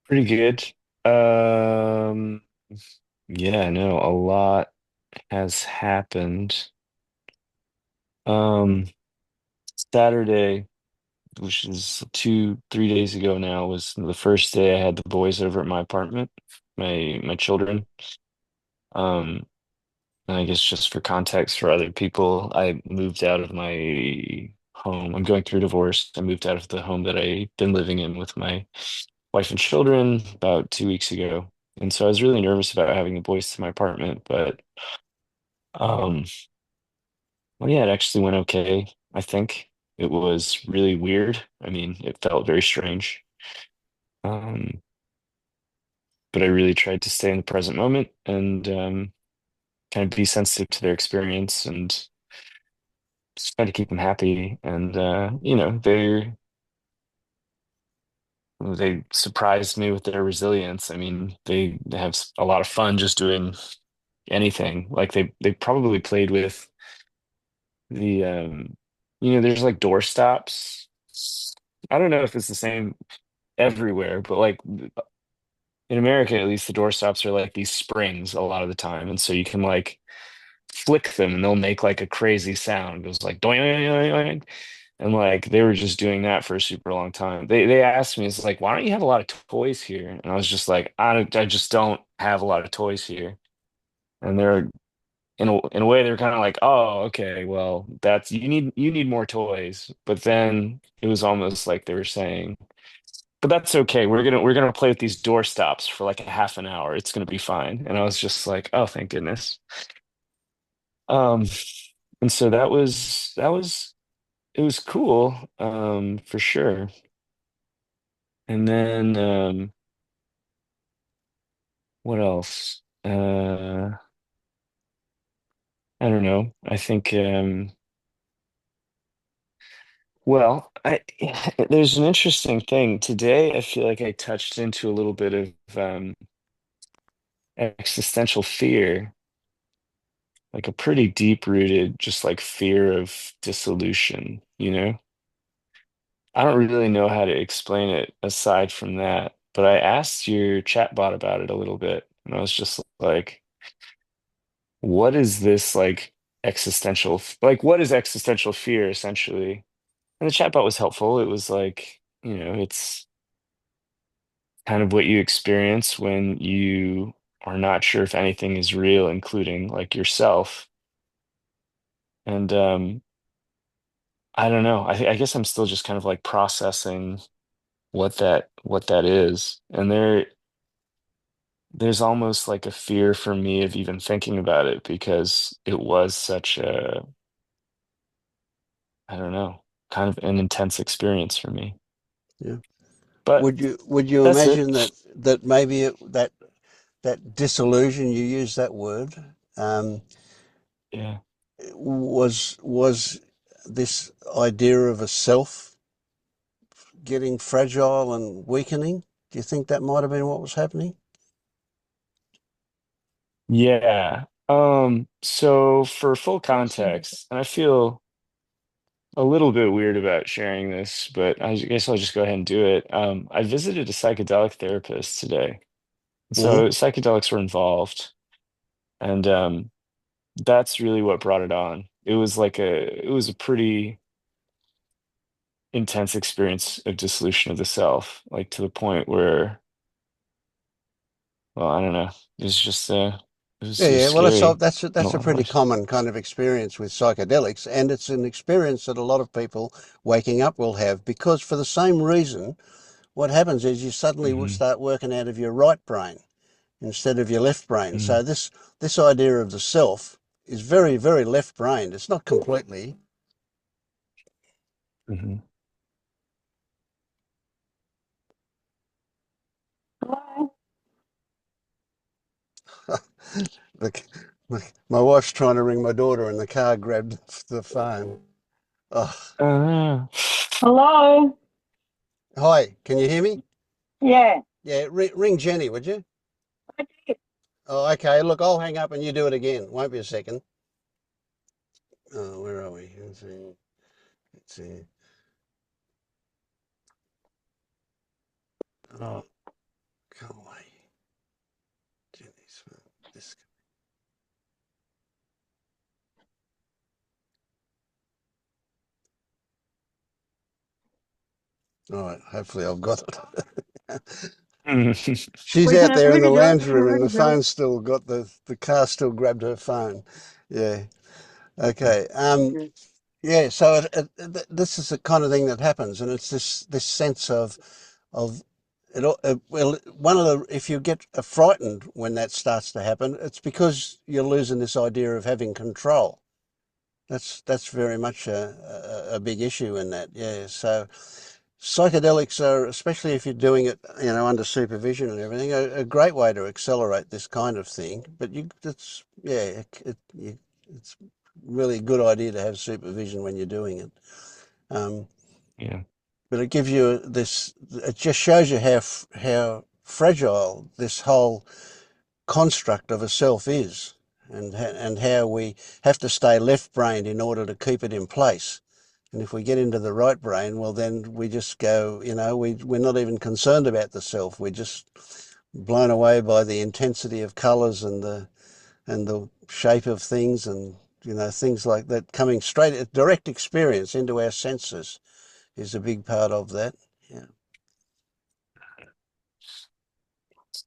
Pretty good. Um, yeah, no, a lot has happened. Um, Saturday, which is 3 days ago now, was the first day I had the boys over at my apartment, my children. Um, and I guess just for context for other people, I moved out of my home. I'm going through a divorce. I moved out of the home that I've been living in with my wife and children about 2 weeks ago. And so I was really nervous about having the boys to my apartment, but um, well, yeah, it actually went okay. I think it was really weird. I mean, it felt very strange. Um, but I really tried to stay in the present moment and kind of be sensitive to their experience and just try to keep them happy. And they surprised me with their resilience. I mean, they have a lot of fun just doing anything. Like they probably played with the there's like door stops. I don't know if it's the same everywhere, but like in America, at least the door stops are like these springs a lot of the time. And so you can like flick them and they'll make like a crazy sound. It goes like doing, and like they were just doing that for a super long time. They asked me, it's like, why don't you have a lot of toys here? And I was just like, I just don't have a lot of toys here. And they're in a way they're kind of like, oh, okay, well, that's you need more toys. But then it was almost like they were saying, but that's okay. We're gonna play with these door stops for like a half an hour. It's gonna be fine. And I was just like, oh, thank goodness. Um, and so that was it was cool, for sure. And then what else? I don't know. I think well, there's an interesting thing. Today, I feel like I touched into a little bit of existential fear, like a pretty deep-rooted, just like fear of dissolution, you know? I don't really know how to explain it aside from that, but I asked your chatbot about it a little bit, and I was just like, what is this like like what is existential fear essentially? And the chatbot was helpful. It was like, it's kind of what you experience when you are not sure if anything is real, including like yourself. And I don't know. I guess I'm still just kind of like processing what that is. And there's almost like a fear for me of even thinking about it because it was such a, I don't know, kind of an intense experience for me. Yeah. But Would you that's it. imagine that maybe that disillusion, you use that word, um, Yeah. was this idea of a self getting fragile and weakening? Do you think that might have been what was happening? Yeah. So for full context, and I feel a little bit weird about sharing this, but I guess I'll just go ahead and do it. I visited a psychedelic therapist today. Hmm. So psychedelics were involved, and that's really what brought it on. It was a pretty intense experience of dissolution of the self, like to the point where, well, I don't know. Yeah, it was yeah. Well, scary in a that's a lot of pretty ways. common kind of experience with psychedelics, and it's an experience that a lot of people waking up will have because for the same reason, what happens is you suddenly will Hmm. start working out of your right brain instead of your left brain. Hmm. So this idea of the self is very, very left-brained. It's not completely. Hmm. Look, my wife's trying to ring my daughter, and the car grabbed the phone. Oh, Uh, Hello? hi, can you hear me? Yeah. Yeah, ring Jenny, would you? I did. Oh, okay. Look, I'll hang up and you do it again. Won't be a second. Oh, where are we? Let's see. Let's see. Oh, go away. Jenny's phone. This. All right. Hopefully, I've got it. She's Wait, out there in make the a joke? lounge Can I room, make and a the joke? phone still got the car still grabbed her phone. Yeah. Okay. Okay. Yeah. So this is the kind of thing that happens, and it's this sense of it. Well, one of the if you get frightened when that starts to happen, it's because you're losing this idea of having control. That's very much a big issue in that. Yeah. So psychedelics are, especially if you're doing it, under supervision and everything, a great way to accelerate this kind of thing. But it's really a good idea to have supervision when you're doing it. Um, yeah. but it gives you this. It just shows you how fragile this whole construct of a self is, and how we have to stay left-brained in order to keep it in place. And if we get into the right brain, well, then we just go, we're not even concerned about the self. We're just blown away by the intensity of colours and the shape of things, and things like that coming straight, direct experience into our senses is a big part of that. Yeah.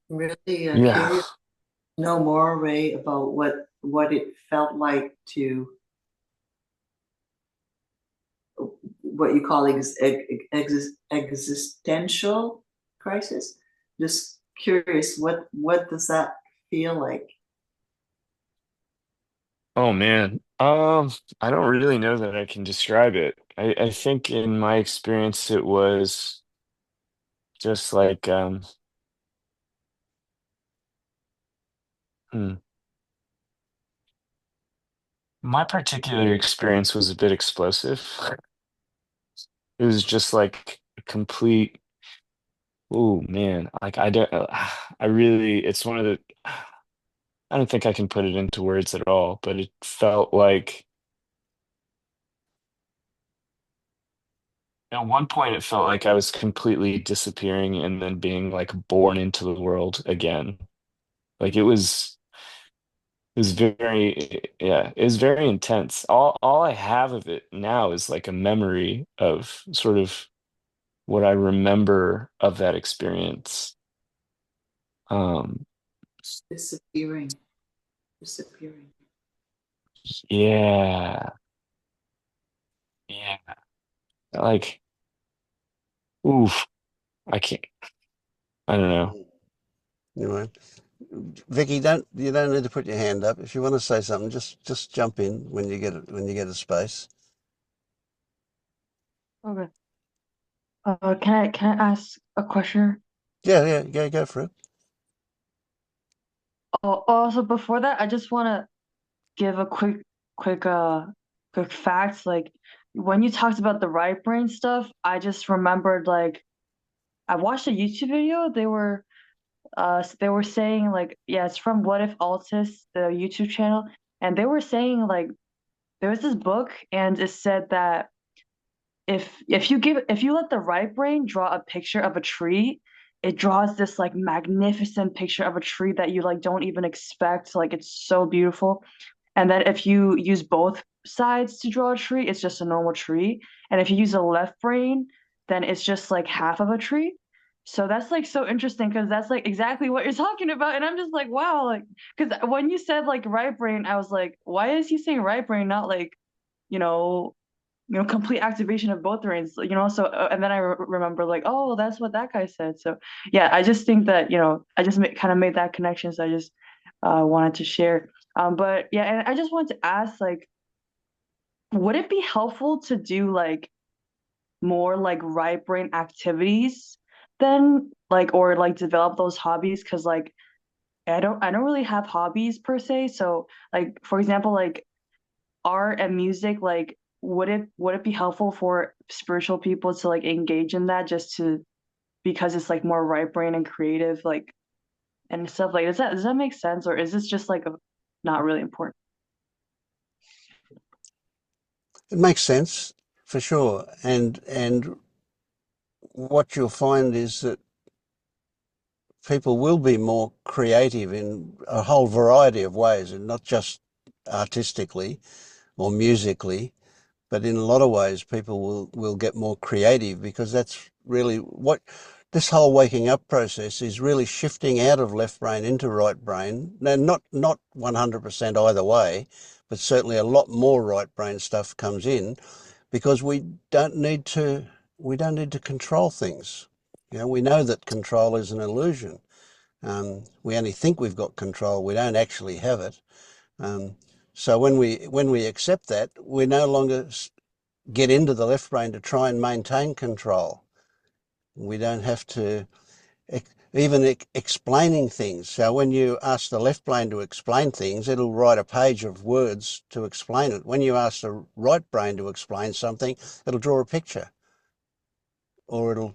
Really Yeah. curious to know more, Ray, about what it felt like to what you call existential crisis. Just curious, what does that feel like? Oh man. I don't really know that I can describe it. I think in my experience it was just like hmm, my particular experience was a bit explosive. It was just like a complete, oh man, like I don't I really it's one of the I don't think I can put it into words at all, but it felt like at one point it felt like I was completely disappearing and then being like born into the world again. Like it was very yeah, it was very intense. All I have of it now is like a memory of sort of what I remember of that experience. Um Disappearing, disappearing. yeah, yeah. Like oof, I can't I don't know. Anyway, Vicky, you don't need to put your hand up. If you want to say something, just jump in when you get a space. Okay. Can I ask a question? Yeah, yeah, go for it. Oh, also before that, I just want to give a quick quick facts. Like when you talked about the right brain stuff, I just remembered like I watched a YouTube video. They were saying like yeah, it's from What If Altus, the YouTube channel, and they were saying like there was this book and it said that if you let the right brain draw a picture of a tree, it draws this like magnificent picture of a tree that you like don't even expect. Like it's so beautiful. And then if you use both sides to draw a tree, it's just a normal tree. And if you use a left brain, then it's just like half of a tree. So that's like so interesting because that's like exactly what you're talking about. And I'm just like, wow, like, because when you said like right brain, I was like, why is he saying right brain, not like, you know, complete activation of both brains, so and then I remember like, oh, well, that's what that guy said. So yeah, I just think that, I just kind of made that connection. So I just wanted to share. But yeah, and I just wanted to ask, like, would it be helpful to do like more like right brain activities then, like, or like develop those hobbies? Because like I don't really have hobbies per se. So like, for example, like art and music, like would it be helpful for spiritual people to like engage in that, just to, because it's like more right brain and creative, like, and stuff, like, does that make sense, or is this just like not really important? It makes sense for sure, and what you'll find is that people will be more creative in a whole variety of ways, and not just artistically or musically, but in a lot of ways people will get more creative, because that's really what this whole waking up process is, really shifting out of left brain into right brain. Now, not 100% either way, but certainly a lot more right brain stuff comes in, because we don't need to control things. We know that control is an illusion. We only think we've got control. We don't actually have it. Um, so when we accept that, we no longer get into the left brain to try and maintain control. We don't have to even explaining things. So when you ask the left brain to explain things, it'll write a page of words to explain it. When you ask the right brain to explain something, it'll draw a picture, or it'll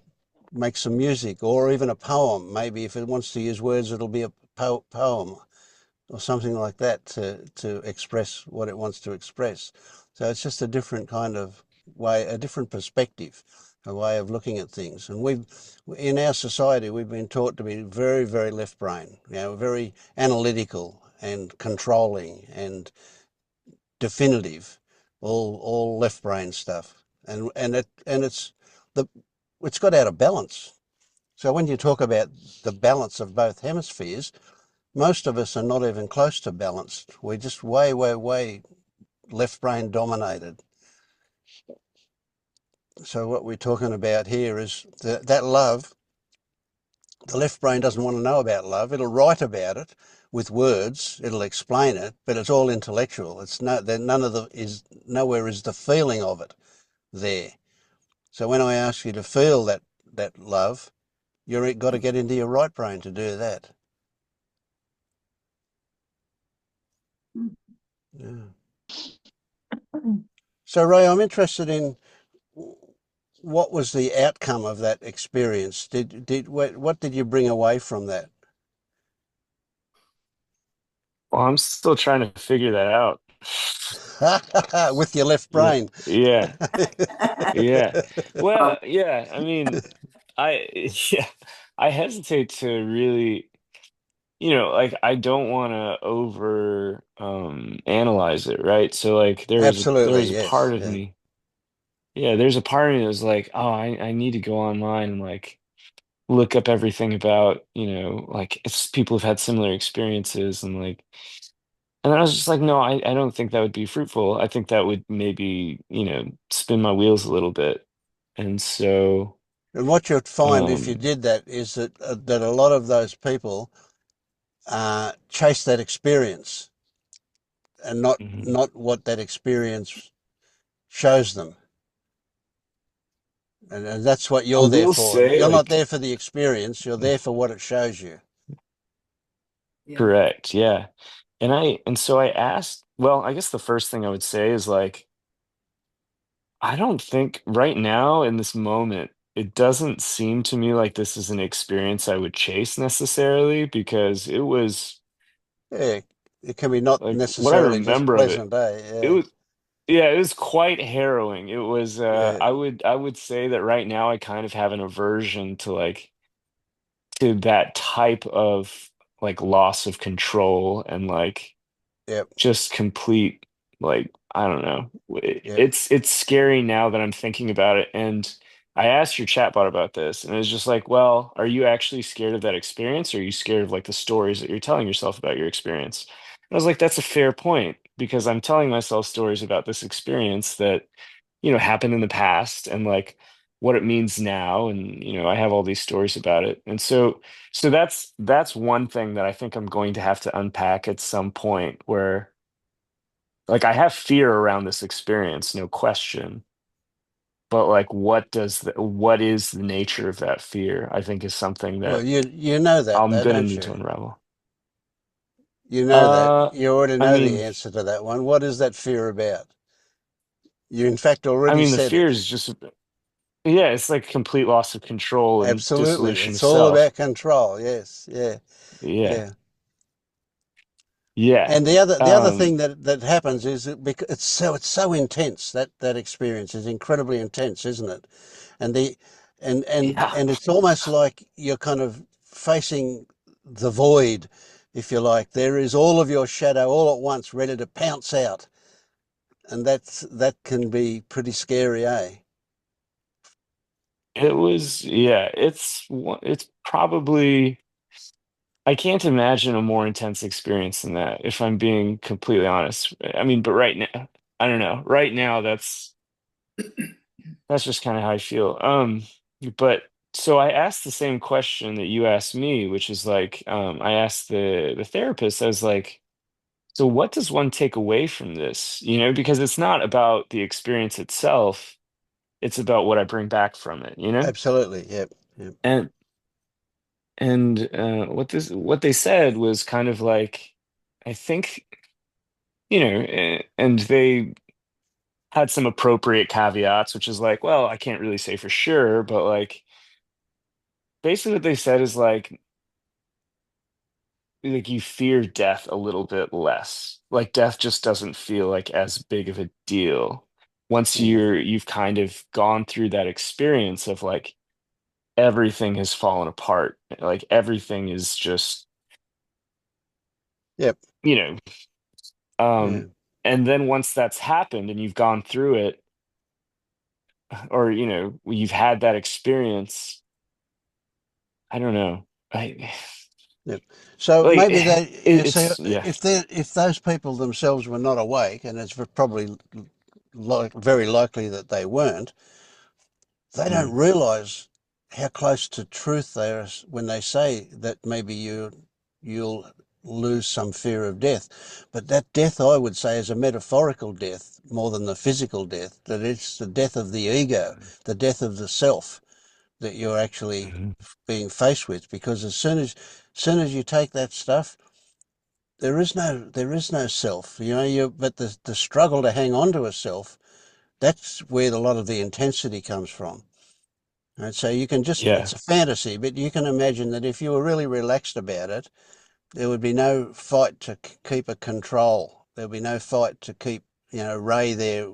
make some music, or even a poem. Maybe if it wants to use words, it'll be a poem or something like that to express what it wants to express. So it's just a different kind of way, a different perspective, a way of looking at things. And in our society, we've been taught to be very, very left brain, very analytical and controlling and definitive, all left brain stuff. And it's got out of balance. So when you talk about the balance of both hemispheres, most of us are not even close to balanced. We're just way, way, way left brain dominated. So what we're talking about here is that love. The left brain doesn't want to know about love. It'll write about it with words. It'll explain it, but it's all intellectual. Nowhere is the feeling of it there. So when I ask you to feel that love, you've got to get into your right brain to do that. Yeah. So Ray, I'm interested in what was the outcome of that experience. What did you bring away from that? Well, I'm still trying to figure that out. With your left Yeah, brain. yeah, yeah. Um, Well, yeah. I mean, I yeah, I hesitate to really, like I don't want to over analyze it, right? So like there Absolutely, was a part yes. of Yeah. me, yeah, there's a part of me that was like, oh, I need to go online and like look up everything about, like if people have had similar experiences and like, and then I was just like, no, I don't think that would be fruitful. I think that would maybe, spin my wheels a little bit. And so, And what you'd find if you um, did that is that a lot of those people chase that experience, and not mhm. not what that experience shows them. And that's what I you're there will for. say, You're not like, there for the experience. You're there for what it shows you. yeah. correct, yeah. And so I asked, well, I guess the first thing I would say is like, I don't think right now in this moment, it doesn't seem to me like this is an experience I would chase necessarily because it was Yeah, it can be not like what I necessarily just remember of it. pleasant, eh? It Yeah, was Yeah, it was quite harrowing. It was yeah, I would say that right now I kind of have an aversion to to that type of like loss of control and like yeah. just complete Like, I don't know. Yep. It's scary now that I'm thinking about it. And I asked your chatbot about this, and it was just like, well, are you actually scared of that experience, or are you scared of like the stories that you're telling yourself about your experience? And I was like, that's a fair point, because I'm telling myself stories about this experience that, happened in the past, and like what it means now, and I have all these stories about it. And so that's one thing that I think I'm going to have to unpack at some point, where like I have fear around this experience, no question. But like what is the nature of that fear? I think is something Well, that you know that I'm though, gonna don't need to you? unravel. You know that. Uh You already I know the mean answer to that one. What is that fear about? You, in fact, I already mean the said fear it. is just, yeah, it's like complete loss of control and Absolutely. dissolution It's of all self. about control. Yes. Yeah. Yeah. Yeah. Yeah. And the other Um thing that happens is that because it's so intense, that experience is incredibly intense, isn't it? And the yeah. and it's almost like you're kind of facing the void, if you like. There is all of your shadow all at once, ready to pounce out, and that can be pretty scary, eh? It was, yeah, it's probably, I can't imagine a more intense experience than that, if I'm being completely honest. I mean, but right now, I don't know. Right now, that's just kind of how I feel. But so I asked the same question that you asked me, which is like, I asked the therapist, I was like, so what does one take away from this? Because it's not about the experience itself, it's about what I bring back from it? Absolutely. Yep. Yep. And what they said was kind of like, I think, and they had some appropriate caveats, which is like, well, I can't really say for sure, but like basically what they said is like you fear death a little bit less. Like death just doesn't feel like as big of a deal once Mm. you've kind of gone through that experience of like everything has fallen apart. Like everything is just, Yep. you know, Yeah. and then once that's happened and you've gone through it, or you've had that experience, I don't know. I Yep. So like maybe they, you see, it's yeah. if those people themselves were not awake, and it's probably very likely that they weren't, they don't Mm, realise how close to truth they are when they say that maybe you'll lose some fear of death. But that death, I would say, is a metaphorical death more than the physical death. That it's the death of the ego, the death of the self that you're actually mhm, being faced with. Because as soon as you take that stuff, there is no self. But the struggle to hang on to a self, that's where a lot of the intensity comes from. And so yeah. it's a fantasy, but you can imagine that if you were really relaxed about it, there would be no fight to keep a control. There would be no fight to keep, Ray there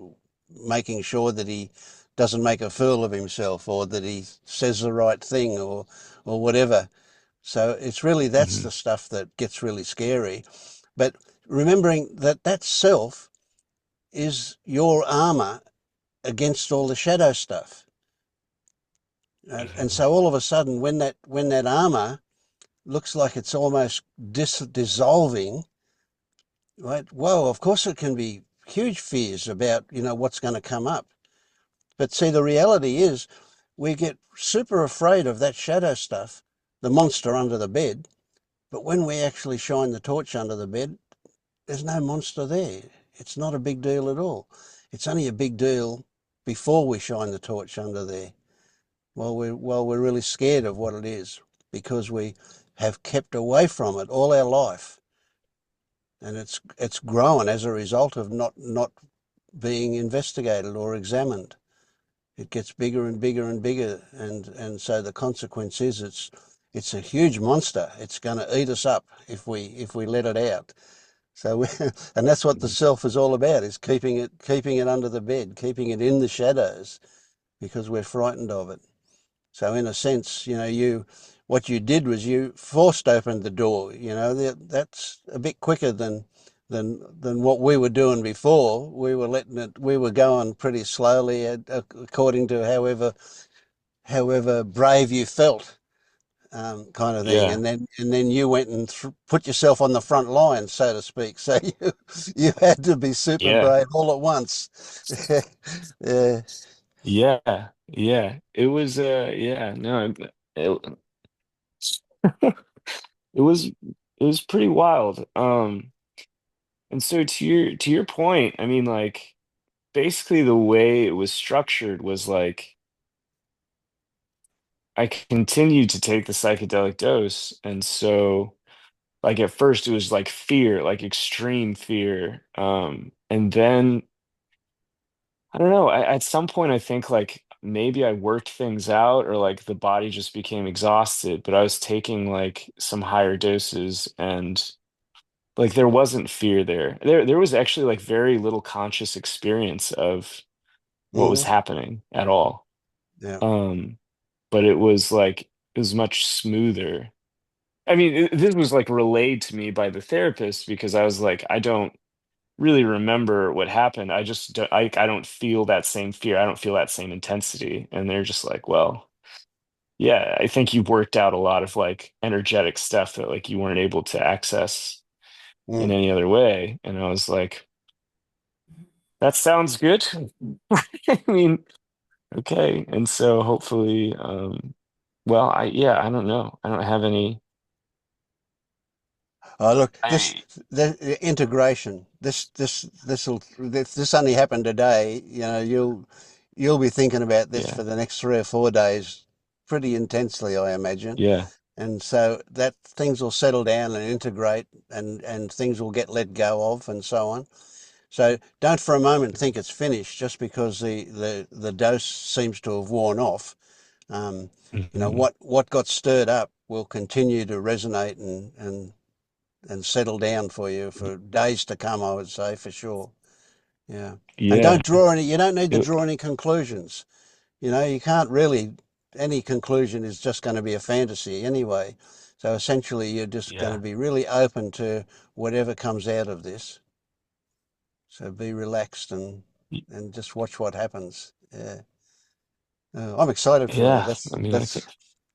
making sure that he doesn't make a fool of himself, or that he says the right thing, or whatever. So it's really, that's Mhm, the stuff that gets really scary. But remembering that that self is your armor against all the shadow stuff. And mhm, so all of a sudden, when that armor looks like it's almost dissolving, right? Whoa, of course it can be huge fears about, what's going to come up. But see, the reality is we get super afraid of that shadow stuff, the monster under the bed. But when we actually shine the torch under the bed, there's no monster there. It's not a big deal at all. It's only a big deal before we shine the torch under there. While we're really scared of what it is, because we have kept away from it all our life, and it's grown as a result of not being investigated or examined. It gets bigger and bigger and bigger, and so the consequence is it's a huge monster. It's going to eat us up if we let it out. So and that's what the mhm, self is all about: is keeping it under the bed, keeping it in the shadows, because we're frightened of it. So in a sense, what you did was you forced open the door. That's a bit quicker than than what we were doing before. We were we were going pretty slowly, according to however brave you felt, kind of thing. Yeah. And then you went and put yourself on the front line, so to speak. So you had to be super Yeah. brave all at once. Yeah. Yeah. Yeah. It was yeah, no, it, it was it was pretty wild. And so to your point, I mean, like, basically the way it was structured was like I continued to take the psychedelic dose, and so like at first it was like fear, like extreme fear. And then I don't know, at some point I think like maybe I worked things out or like the body just became exhausted, but I was taking like some higher doses and like there wasn't fear there. There was actually like very little conscious experience of what was Hmm. happening at all. Yeah. Um, but it was like it was much smoother. I mean, this was like relayed to me by the therapist because I was like, I don't really remember what happened. I just I don't feel that same fear. I don't feel that same intensity. And they're just like, well, yeah, I think you've worked out a lot of like energetic stuff that like you weren't able to access in Mm. any other way. And I was like, that sounds good. I mean, okay. And so hopefully, well, yeah, I don't know. I don't have any. Oh, look, I the integration. This only happened today. You'll be thinking about this Yeah, for the next 3 or 4 days, pretty intensely, I imagine. yeah, And so that things will settle down and integrate, and things will get let go of, and so on. So don't for a moment think it's finished just because the dose seems to have worn off. Um, hmm, what got stirred up will continue to resonate and settle down for you for days to come, I would say, for sure. Yeah. And yeah, you don't need to it- draw any conclusions. You can't really, any conclusion is just going to be a fantasy anyway. So essentially, you're just going to yeah, be really open to whatever comes out of this. So be relaxed and just watch what happens. Yeah. I'm excited for you. yeah. I mean, I think,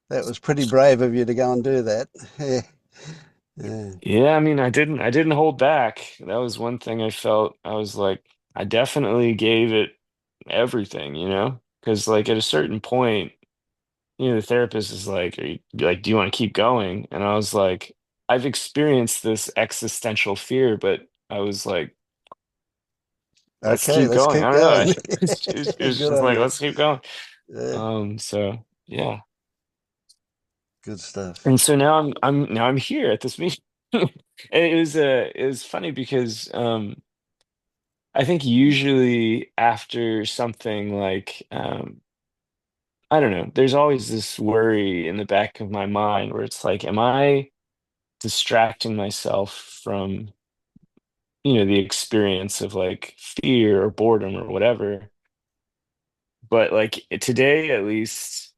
That was pretty brave of you to go and do that. Yeah. Yeah. yeah. I mean, I didn't hold back. That was one thing I felt. I was like, I definitely gave it everything, because like at a certain point, the therapist is like, do you want to keep going? And I was like, I've experienced this existential fear, but I was like, let's Okay, keep let's going. keep I don't know. going. It was Good just on like, you. let's keep going. Yeah, So yeah. good stuff. And so now I'm here at this meeting. And it was funny because I think usually after something like I don't know, there's always this worry in the back of my mind where it's like, am I distracting myself from, the experience of like fear or boredom or whatever? But like today, at least,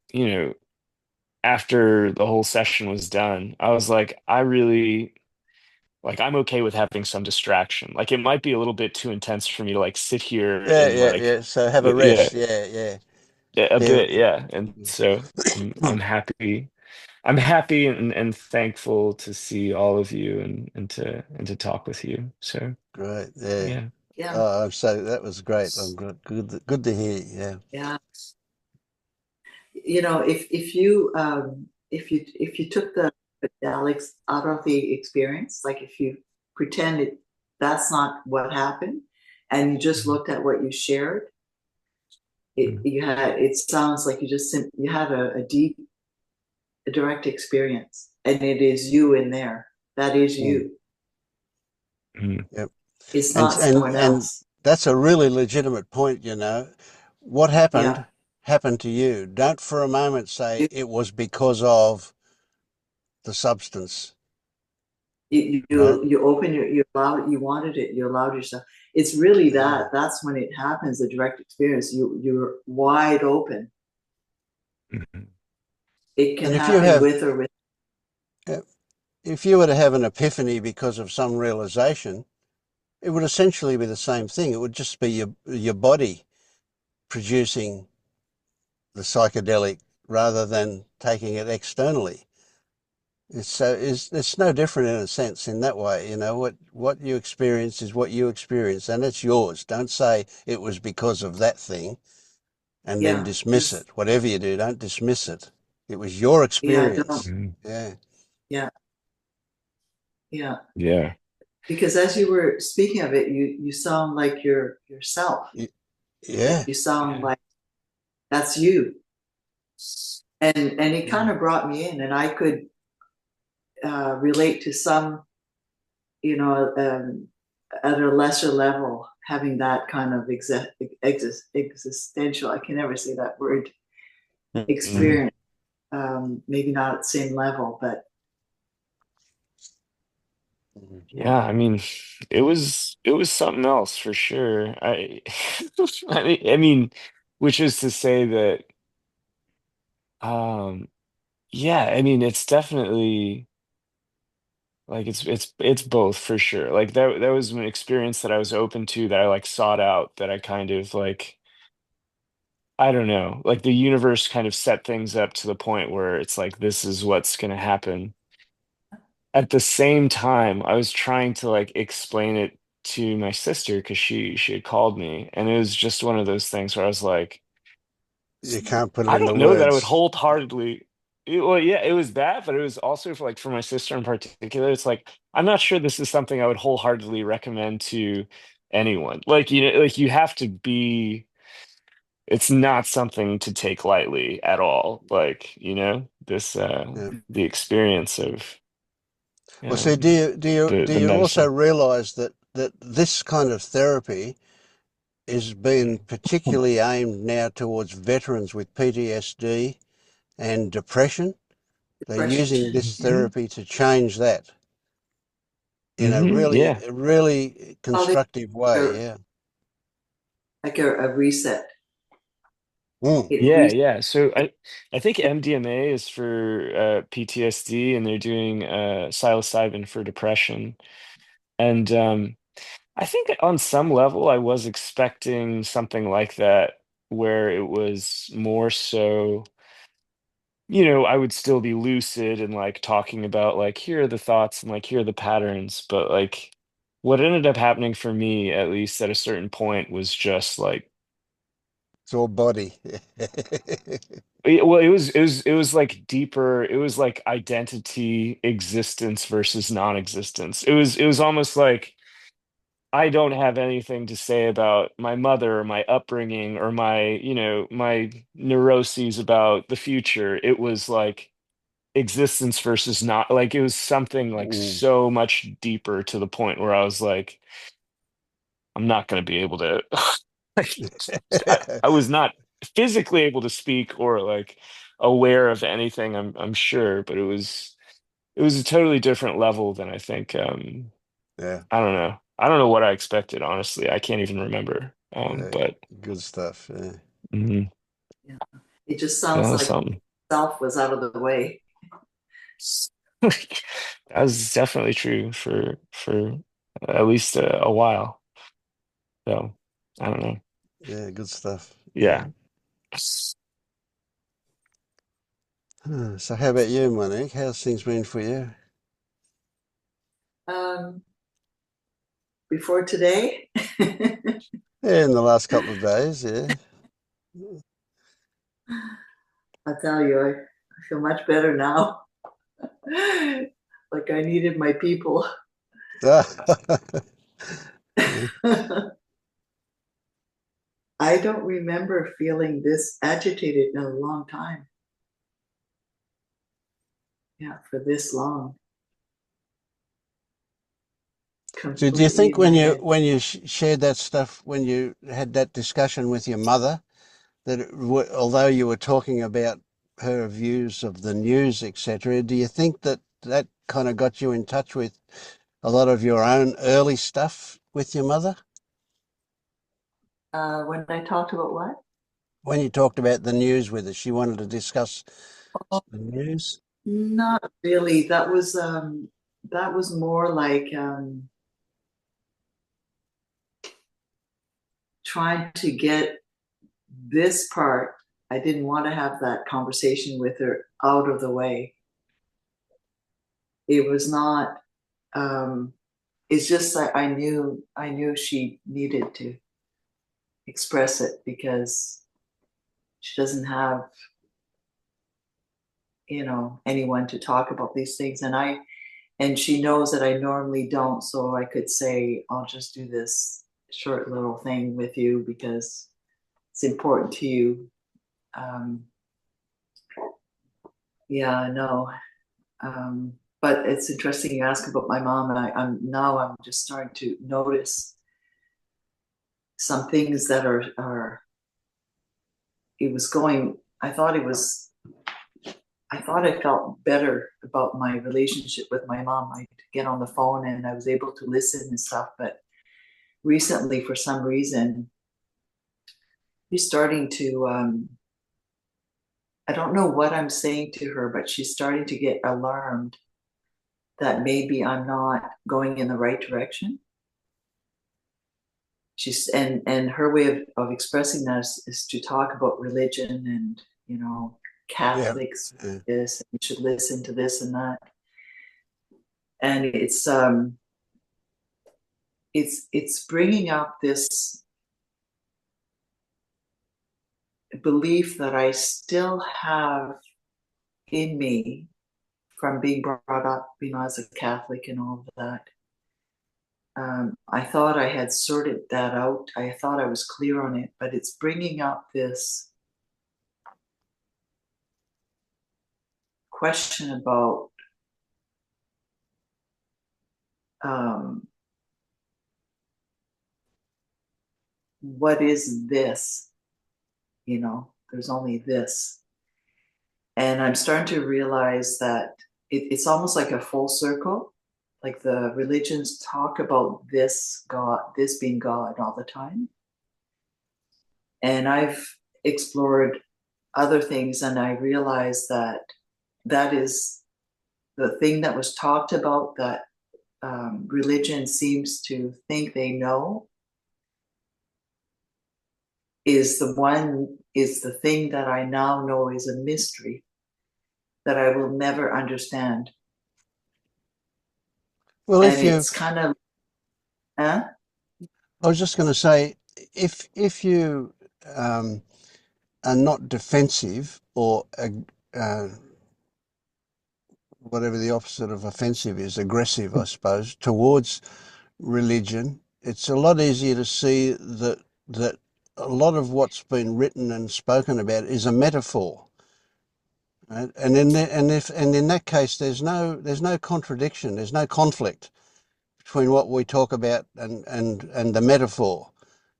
after the whole session was done, I was like, I really like I'm okay with having some distraction. Like it might be a little bit too intense for me to like sit here Yeah, and yeah, like yeah. So have a yeah, rest. Yeah, yeah, a yeah. bit, yeah. And so I'm happy. I'm happy and thankful to see all of you and to talk with you. So Great. Yeah. yeah. Yeah, Oh, so that was great. I'm good to hear. Yeah. yeah. If you took the Alex out of the experience, like if you pretended that's not what happened, and you just Mhm. looked at what you shared, Mhm. it sounds like you have a deep, a direct experience, and it is you in there. That is Mm, you. Mhm. yep. It's And not and someone and else. that's a really legitimate point. What Yeah. happened to you. Don't for a moment say You it was because of the substance, you right? you open you allowed, you wanted it, you allowed yourself. It's really Yeah. that's when it happens, the direct experience. You're wide open. Mhm. It can And if you happen have with or if you were to have an epiphany because of some realization, it would essentially be the same thing. It would just be your body producing the psychedelic rather than taking it externally. It's no different in a sense in that way. You know, what you experience is what you experience, and it's yours. Don't say it was because of that thing and then Yeah, dismiss just it. Whatever you do, don't dismiss it. It was your yeah, don't experience. Mhm. Yeah, yeah, yeah. Yeah. Because as you were speaking of it, you sound like yourself. Like yeah, you sound Yeah. like that's you. And it kind yeah. of brought me in, and I could relate to some, you know, at a lesser level, having that kind of existential. I can never say that word. Mhm. Experience. Maybe not at the same level, but Yeah, I mean, it was something else for sure. I mean, which is to say that um yeah, I mean it's definitely like it's both for sure. Like that was an experience that I was open to that I like sought out that I kind of like I don't know, like the universe kind of set things up to the point where it's like this is what's gonna happen. At the same time, I was trying to like explain it to my sister because she had called me, and it was just one of those things where I was like, You can't put it I into don't know that I would words. wholeheartedly. Well, yeah, it was that, but it was also for like for my sister in particular. It's like I'm not sure this is something I would wholeheartedly recommend to anyone. Like like you have to be. It's not something to take lightly at all. Like this Yeah. the experience of Well, see, um, do the you also medicine. realise that this kind of therapy is being particularly aimed now towards veterans with PTSD and depression? They're depression. using this Hmm. therapy to change that in a Hmm. Yeah. really Oh, they constructive way. are Yeah. like a reset. Mm. It Yeah, resets. yeah. So I think MDMA is for PTSD, and they're doing psilocybin for depression. And I think on some level I was expecting something like that where it was more so, I would still be lucid and like talking about like here are the thoughts and like here are the patterns, but like what ended up happening for me, at least at a certain point, was just like It's all body. Well, it was like deeper. It was like identity, existence versus non-existence. It was almost like I don't have anything to say about my mother or my upbringing or my neuroses about the future. It was like existence versus not like it was something like Mm. so much deeper to the point where I was like, I'm not going to be able to like I was not physically able to speak or like aware of anything, I'm sure, but it was a totally different level than I think Yeah. I don't know. I don't know what I expected, honestly. I can't even remember. Yeah. But Good stuff. Yeah. mhm, Yeah. It just that sounds was like something. self was out of the way. That was definitely true for at least a while. So I don't know. Yeah. Good stuff. Yeah. Yeah. So how about you, Monique? How's things been for you? Um, before today, Yeah, in the last couple of days, yeah. I tell you, I feel much better now. Like I needed my people. Yeah. I don't remember feeling this agitated in a long time. Yeah, for this long. So do you Completely think in my head. when you shared that stuff, when you had that discussion with your mother, that although you were talking about her views of the news, etc., do you think that that kind of got you in touch with a lot of your own early stuff with your mother? When I talked about what? When you talked about the news with her, she wanted to discuss Oh, the news. not really. That was more like trying to get this part, I didn't want to have that conversation with her out of the way. It was not, it's just that I knew she needed to express it because she doesn't have, anyone to talk about these things. And she knows that I normally don't, so I could say, I'll just do this short little thing with you because it's important to you. Yeah, no. But it's interesting you ask about my mom, and I'm just starting to notice some things that are it was going, I thought I felt better about my relationship with my mom. I'd get on the phone and I was able to listen and stuff, but recently, for some reason, she's starting to, I don't know what I'm saying to her, but she's starting to get alarmed that maybe I'm not going in the right direction. She's and her way of expressing that is to talk about religion and, Catholics, Yeah. this, you should listen to this and that. And it's bringing up this belief that I still have in me from being brought up, as a Catholic and all of that. I thought I had sorted that out. I thought I was clear on it, but it's bringing up this question about what is this? There's only this. And I'm starting to realize that it's almost like a full circle. Like the religions talk about this God, this being God all the time. And I've explored other things, and I realized that that is the thing that was talked about that religion seems to think they know is the thing that I now know is a mystery that I will never understand. Well, And it's kind of, I was just going to say, if you are not defensive or whatever the opposite of offensive is, aggressive, I suppose, towards religion, it's a lot easier to see that a lot of what's been written and spoken about is a metaphor. Right? And in that case, there's no contradiction, there's no conflict between what we talk about and the metaphor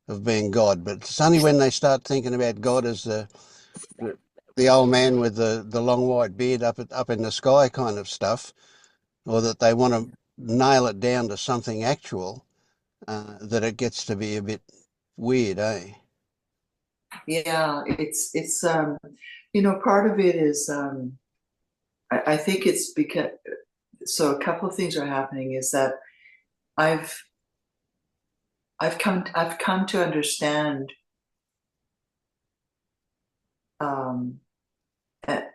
of being God. But it's only when they start thinking about God as the old man with the long white beard up in the sky kind of stuff, or that they want to nail it down to something actual, that it gets to be a bit weird, eh? yeah, it's part of it is, I think it's because, so a couple of things are happening is that I've come to understand that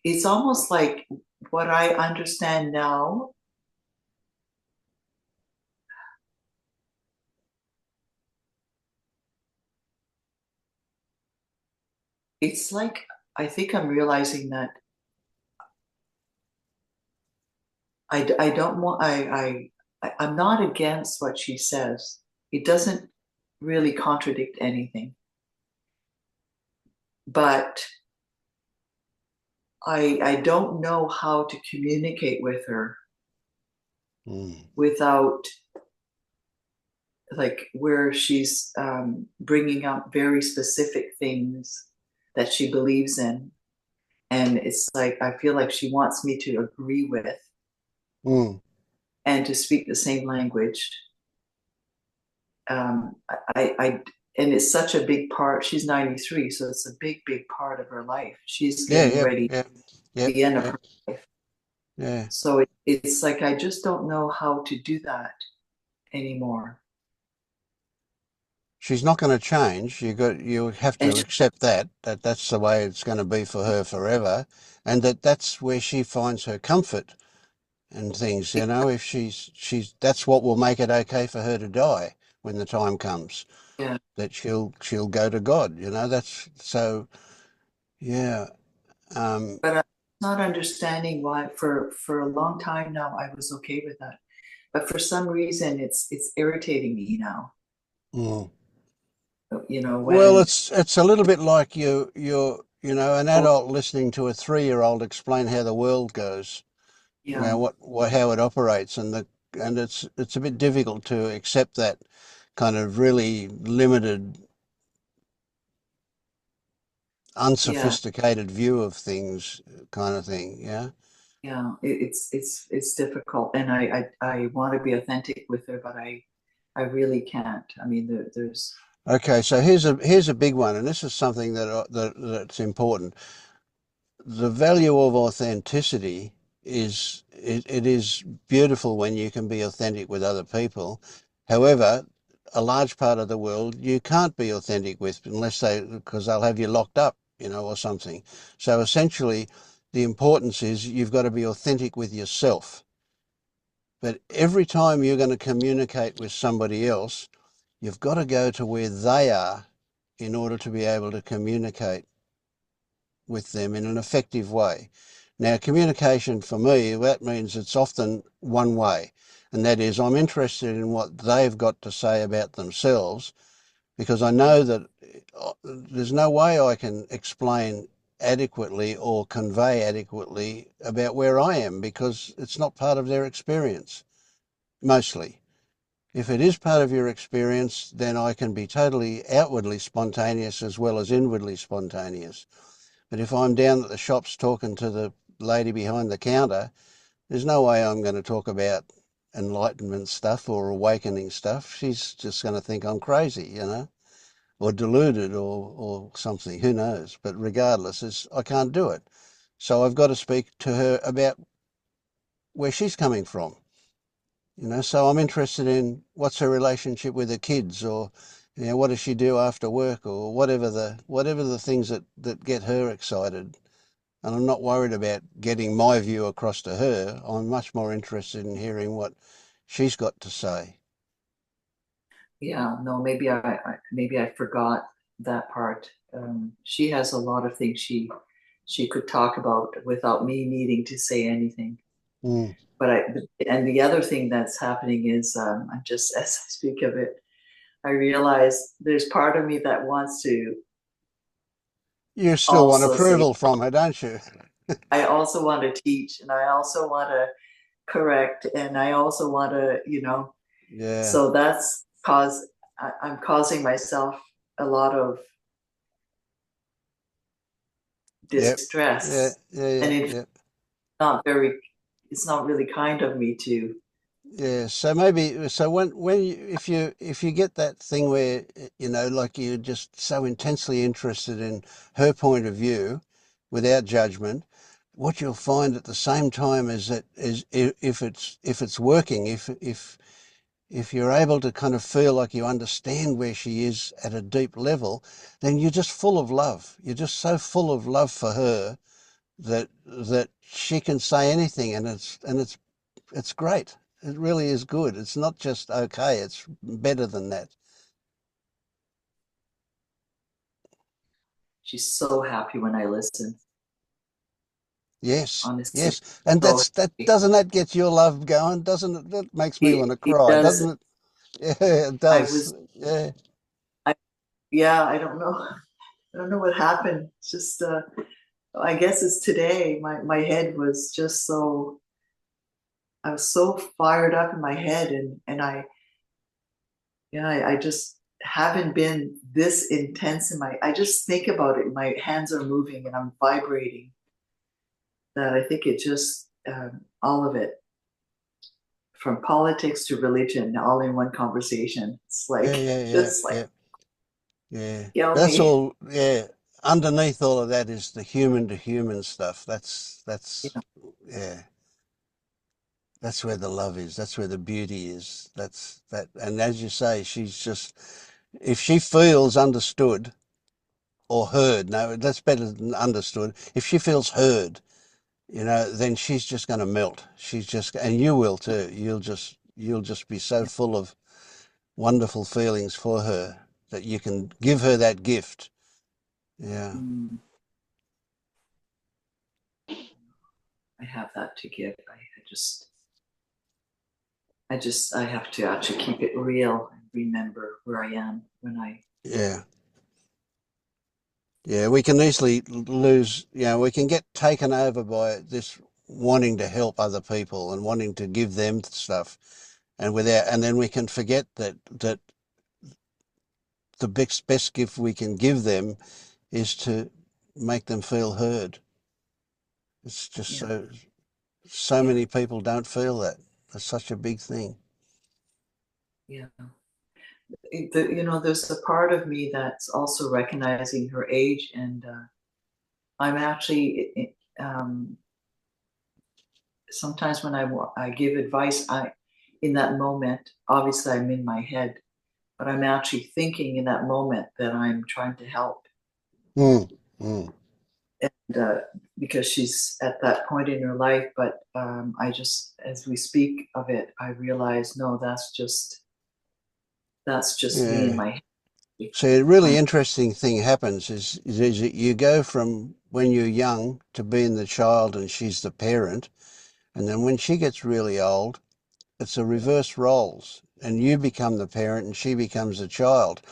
it's almost like what I understand now it's like I think I'm realizing that I don't want I'm not against what she says. It doesn't really contradict anything. But I don't know how to communicate with her without, like, where she's bringing up very specific things that she believes in. And it's like, I feel like she wants me to agree with and to speak the same language. And it's such a big part. She's 93, so it's a big part of her life. She's getting ready Yeah. at the end of her life. Yeah. So it's like, I just don't know how to do that. anymore. She's not going to change. You have And to accept that's the way it's going to be for her forever, and that's where she finds her comfort and things. You know, if she's that's what will make it okay for her to die when the time comes. yeah, That she'll go to God. You know, that's so. Yeah. but I'm not understanding why for a long time now I was okay with that. But for some reason it's irritating me now. Mm. You know, Well, when it's a little bit like you know an oh, adult listening to a 3-year-old explain how the world goes. You yeah, know what how it operates, and it's a bit difficult to accept that kind of really limited, yeah, unsophisticated view of things, kind of thing. Yeah. yeah. It's difficult, and I want to be authentic with her, but I really can't. I mean, there's Okay, so here's a big one, and this is something that's important. The value of authenticity is it is beautiful when you can be authentic with other people. However, a large part of the world you can't be authentic with unless because they'll have you locked up, you know, or something. So essentially, the importance is you've got to be authentic with yourself. But every time you're going to communicate with somebody else, you've got to go to where they are in order to be able to communicate with them in an effective way. Now, communication for me, that means it's often one way, and that is I'm interested in what they've got to say about themselves because I know that there's no way I can explain adequately or convey adequately about where I am because it's not part of their experience, mostly. If it is part of your experience, then I can be totally outwardly spontaneous as well as inwardly spontaneous. But if I'm down at the shops talking to the lady behind the counter, there's no way I'm going to talk about enlightenment stuff or awakening stuff. She's just going to think I'm crazy, you know, or deluded or something. Who knows? But regardless, I can't do it. So I've got to speak to her about where she's coming from. You know, so I'm interested in what's her relationship with her kids, or you know, what does she do after work, or whatever the things that get her excited. And I'm not worried about getting my view across to her. I'm much more interested in hearing what she's got to say. yeah, no, maybe I forgot that part. She has a lot of things she could talk about without me needing to say anything. Mm. But and the other thing that's happening is I'm just as I speak of it, I realize there's part of me that wants to You still want also say, approval from her, don't you? I also want to teach and I also want to correct and I also want to, Yeah. so that's I'm causing myself a lot of Yep. Yeah. distress. Yeah. And Yeah. it's Yeah. not very, it's not really kind of me to, Yeah, so maybe when if you get that thing where you know like you're just so intensely interested in her point of view without judgment, what you'll find at the same time is that is if it's working, if you're able to kind of feel like you understand where she is at a deep level, then you're just full of love. You're just so full of love for her that she can say anything and it's great. It really is good. It's not just okay, it's better than that. she's so happy when I listen, Yes, honestly. yes. And So that happy. doesn't that get your love going? Doesn't it? That makes me want to It cry, does. doesn't it? Yeah, it I does. was, Yeah. I, yeah, I don't know. I don't know what happened. It's just, I guess it's today. My head was just so, I was so fired up in my head and yeah, I just haven't been this intense in I just think about it. My hands are moving and I'm vibrating that I think it just, all of it from politics to religion, all in one conversation. It's Yeah, like, yeah, yeah, just like, yeah, yeah. kill That's me. all. Yeah. Underneath all of that is the human to human stuff. You That's know, yeah. That's where the love is. That's where the beauty is. That's that. And as you say, she's just, if she feels understood or heard, no, that's better than understood. If she feels heard, then she's just going to melt. She's just, and you will too. You'll just be so full of wonderful feelings for her that you can give her that gift. Yeah. Mm. I have that to give. I have to actually keep it real and remember where I am when I. Yeah. Yeah, we can easily lose, we can get taken over by this wanting to help other people and wanting to give them stuff. And then we can forget that the best gift we can give them is to make them feel heard. It's just Yeah. so Yeah. many people don't feel that. That's such a big thing. Yeah. There's a part of me that's also recognizing her age, and I'm actually sometimes when I give advice, in that moment, obviously I'm in my head, but I'm actually thinking in that moment that I'm trying to help. Mm, mm. And because she's at that point in her life, but I just, as we speak of it, I realize, no, that's just me in Yeah. my head. See, a really interesting thing happens is that you go from when you're young to being the child and she's the parent, and then when she gets really old, it's a reverse roles, and you become the parent and she becomes the child.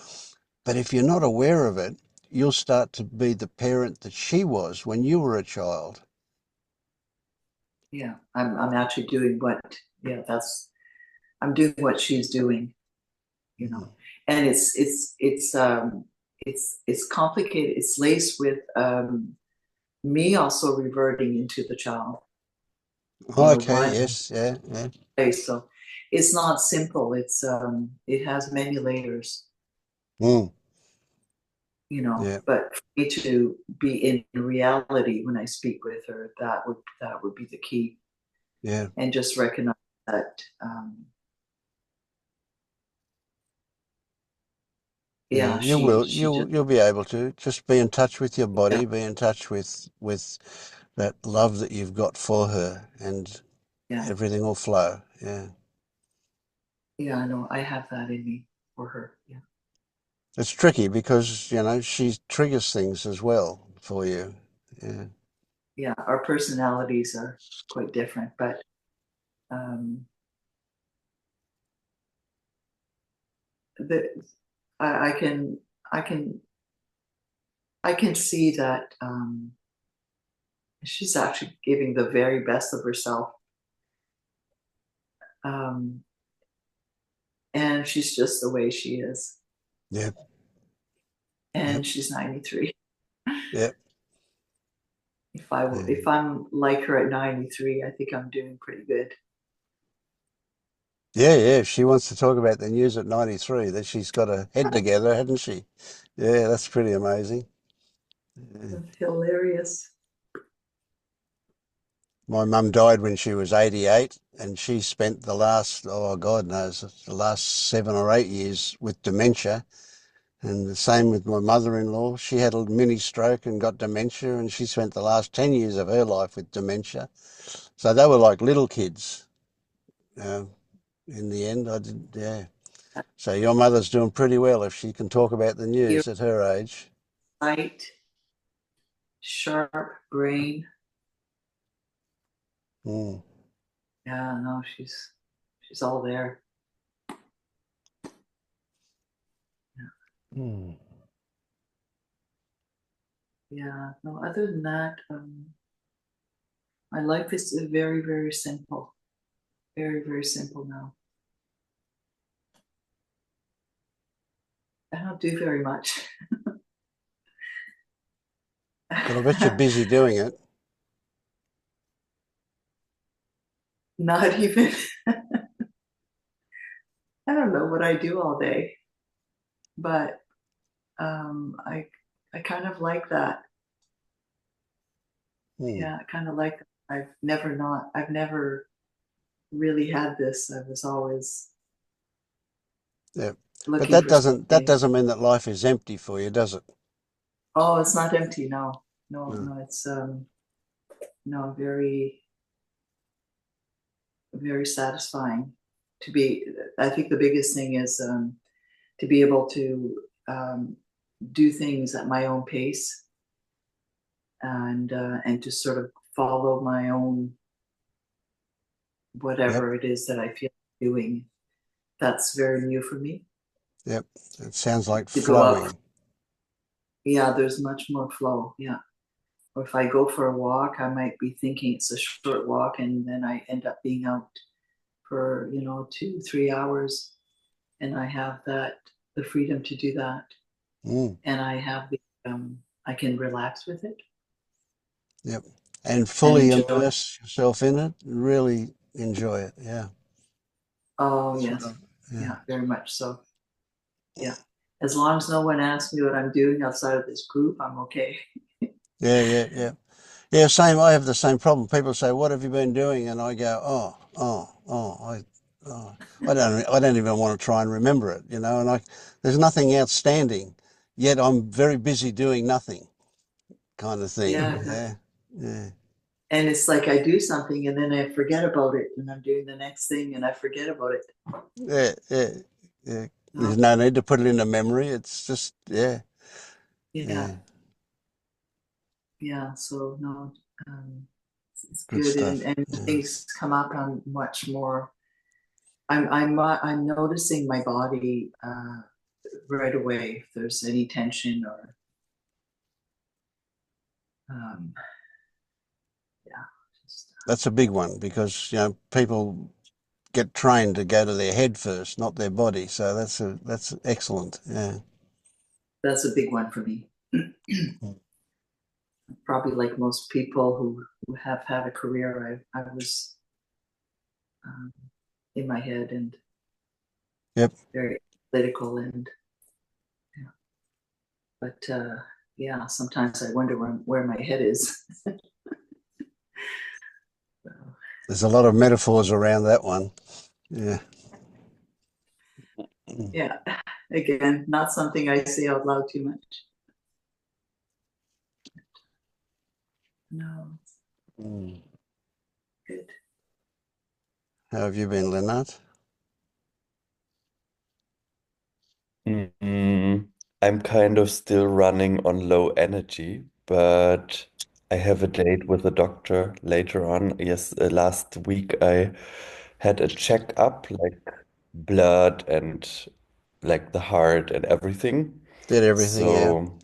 But if you're not aware of it, you'll start to be the parent that she was when you were a child. Yeah, I'm actually doing I'm doing what she's doing, Mm. and it's complicated. It's laced with me also reverting into the child, Okay, why yes, yeah, yeah. so it's not simple. It has many layers, Mm, yeah, but for me to be in reality when I speak with her, that would be the key, yeah. and just recognize that Yeah, yeah, you she will. she just You'll be able to just be in touch with your yeah, body, be in touch with that love that you've got for her, and yeah, everything will flow. Yeah, yeah, I know I have that in me for her. Yeah. it's tricky because she triggers things as well for you. Yeah, Yeah, our personalities are quite different, but um, the, I can I can I can see that she's actually giving the very best of herself, um, and she's just the way she is, yeah, and yep, she's 93. yep. Yeah. If I'm like her at 93, I think I'm doing pretty good. Yeah, yeah. She wants to talk about the news at 93, that she's got her head together, hasn't she? Yeah, that's pretty amazing. Yeah. That's hilarious. My mum died when she was 88, and she spent the last, oh, God knows, the last 7 or 8 years with dementia. And the same with my mother-in-law. She had a mini stroke and got dementia, and she spent the last 10 years of her life with dementia. So they were like little kids. Uh, in the end, I did, yeah. So your mother's doing pretty well if she can talk about the You're news at her age. light, sharp brain. Mm. Yeah, no, she's all there. Mm. Yeah, no, other than that, my life is very, very simple. Very, very simple now. I don't do very much. But I bet you're busy doing it. Not even, I don't know what I do all day, but I kind of like that. Mm. Yeah, I kind of like that. I've never really had this. I was always Yeah. But looking that for doesn't something. mean that life is empty for you, does it? Oh, it's not empty. No, no, No. no. It's no, very, very satisfying to be. I think the biggest thing is to be able to um, do things at my own pace and to sort of follow my own Yep. whatever it is that I feel doing. That's very new for me. Yep. It sounds like To go out, flowing. yeah, there's much more flow. Yeah. Or if I go for a walk, I might be thinking it's a short walk, and then I end up being out for 2, 3 hours, and I have the freedom to do that, Mm. and I have I can relax with it Yep. And and fully enjoy. immerse yourself in it. Really enjoy it. Yeah. Oh That's what yes, yeah. yeah, very much so. Yeah, as long as no one asks me what I'm doing outside of this group, I'm okay. Yeah, yeah, yeah. Yeah, same. I have the same problem. People say, "What have you been doing?" And I go, oh, I don't even want to try and remember it, you know. And there's nothing outstanding, yet I'm very busy doing nothing, kind of thing. Yeah, Yeah, yeah, and it's like I do something and then I forget about it, and I'm doing the next thing and I forget about it. yeah, yeah, yeah. Oh, There's no need to put it into memory. It's just, yeah, yeah, yeah, yeah. So no, um, it's good good, stuff. and Yeah. things come up. I'm much more. I'm noticing my body right away if there's any tension or um, yeah, just That's a big one because people get trained to go to their head first, not their body. So that's excellent. Yeah. that's a big one for me. Probably like most people who have had a career, I was um, in my head and Yep. very political and yeah. But yeah, sometimes I wonder where my head is. So, There's a lot of metaphors around that one. Yeah. yeah, again, not something I say out loud too much. No, Mm. good. How have you been, Lennart? I'm kind of still running on low energy, but I have a date with a doctor later on. Yes, last week I had a checkup, like blood and like the heart and everything. Did everything, yeah. So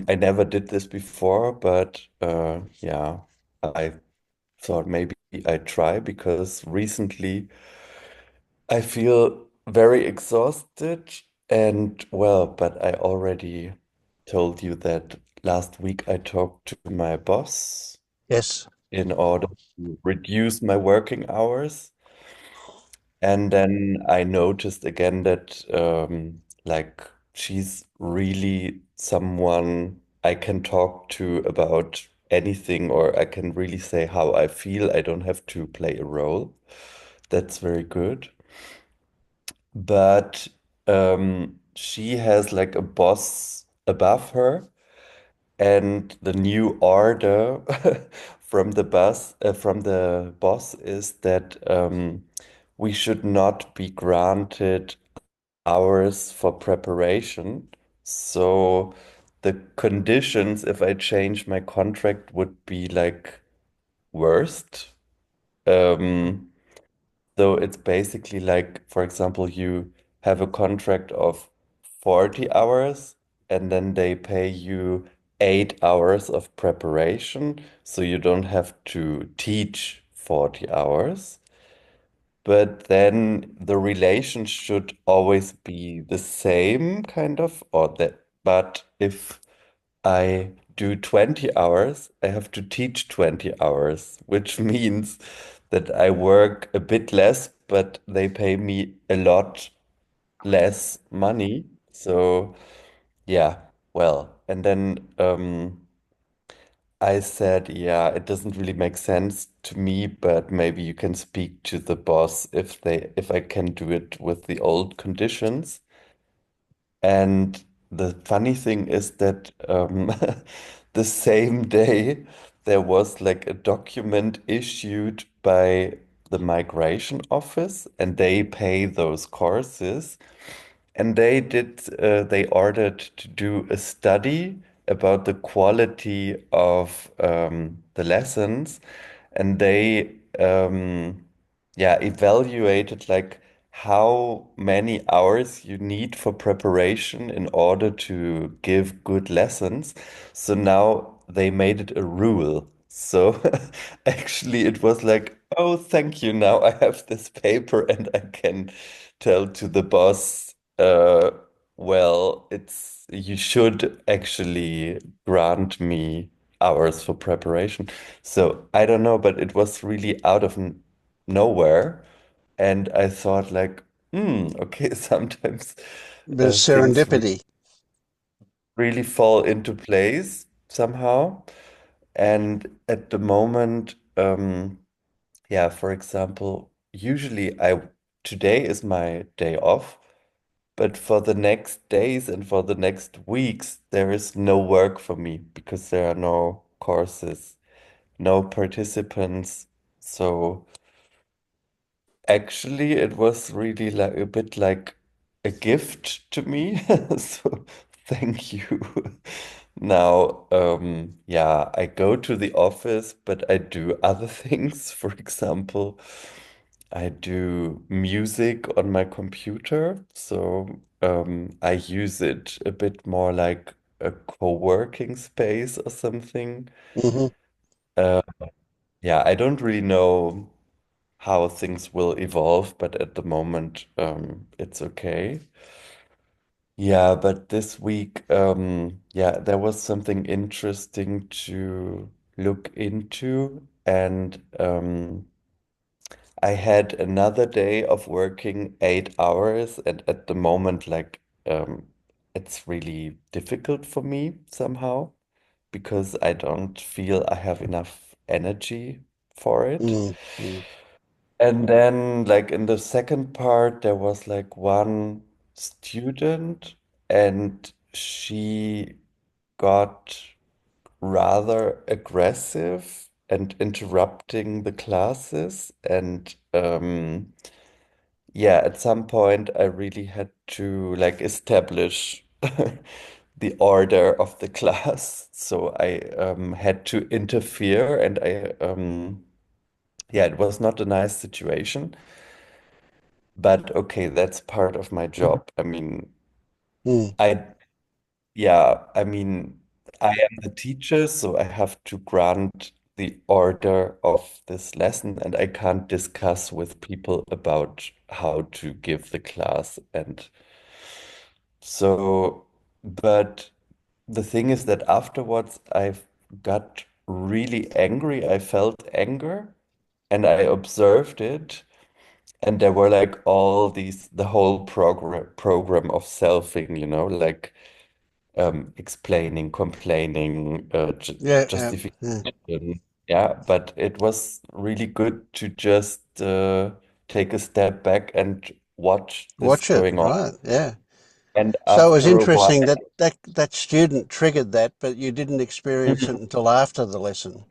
I never did this before, but yeah, I thought maybe I'd try because recently I feel very exhausted and well, but I already told you that last week I talked to my boss Yes. in order to reduce my working hours. And then I noticed again that like she's really someone I can talk to about anything, or I can really say how I feel. I don't have to play a role. That's very good. But she has like a boss above her, and the new order from the boss is that we should not be granted hours for preparation. So the conditions, if I change my contract, would be like worst. Um, so it's basically like, for example, you have a contract of 40 hours and then they pay you 8 hours of preparation. So you don't have to teach 40 hours. But then the relation should always be the same, kind of, or that. But if I do 20 hours, I have to teach 20 hours, which means that I work a bit less, but they pay me a lot less money. So, yeah, well, and then I said, yeah, it doesn't really make sense to me, but maybe you can speak to the boss if I can do it with the old conditions. And the funny thing is that the same day there was like a document issued by the migration office, and they pay those courses. And they ordered to do a study about the quality of the lessons, and they yeah, evaluated like how many hours you need for preparation in order to give good lessons. So now they made it a rule. So actually, it was like, oh, thank you. Now I have this paper and I can tell to the boss, well, it's you should actually grant me hours for preparation. So I don't know, but it was really out of n nowhere. And I thought like, okay, sometimes Bit of things serendipity. really fall into place somehow. And at the moment, yeah, for example, usually I today is my day off, but for the next days and for the next weeks, there is no work for me because there are no courses, no participants. So actually, it was really like a bit like a gift to me. So thank you. Now, yeah, I go to the office, but I do other things. For example, I do music on my computer. So, I use it a bit more like a co-working space or something. Hmm. Uh, yeah, I don't really know how things will evolve, but at the moment, it's okay. Yeah, but this week, yeah, there was something interesting to look into, and I had another day of working 8 hours, and at the moment, like, it's really difficult for me somehow because I don't feel I have enough energy for it. Mm, mm. And then, like in the second part, there was like one student, and she got rather aggressive and interrupting the classes. And yeah, at some point, I really had to like establish the order of the class. So I had to interfere, and yeah, it was not a nice situation. But okay, that's part of my job. I mean, Mm. I, yeah, I mean, I am the teacher, so I have to grant the order of this lesson, and I can't discuss with people about how to give the class. And so, but the thing is that afterwards, I got really angry. I felt anger, and I observed it. And there were like all these, the whole program of selfing, like explaining, complaining, ju Yeah, yeah, yeah. justification. Yeah, but it was really good to just take a step back and watch this Watch it, going on. right? Yeah. And So it was after a while, interesting that that student triggered that, but you didn't experience it Mhm. until after the lesson.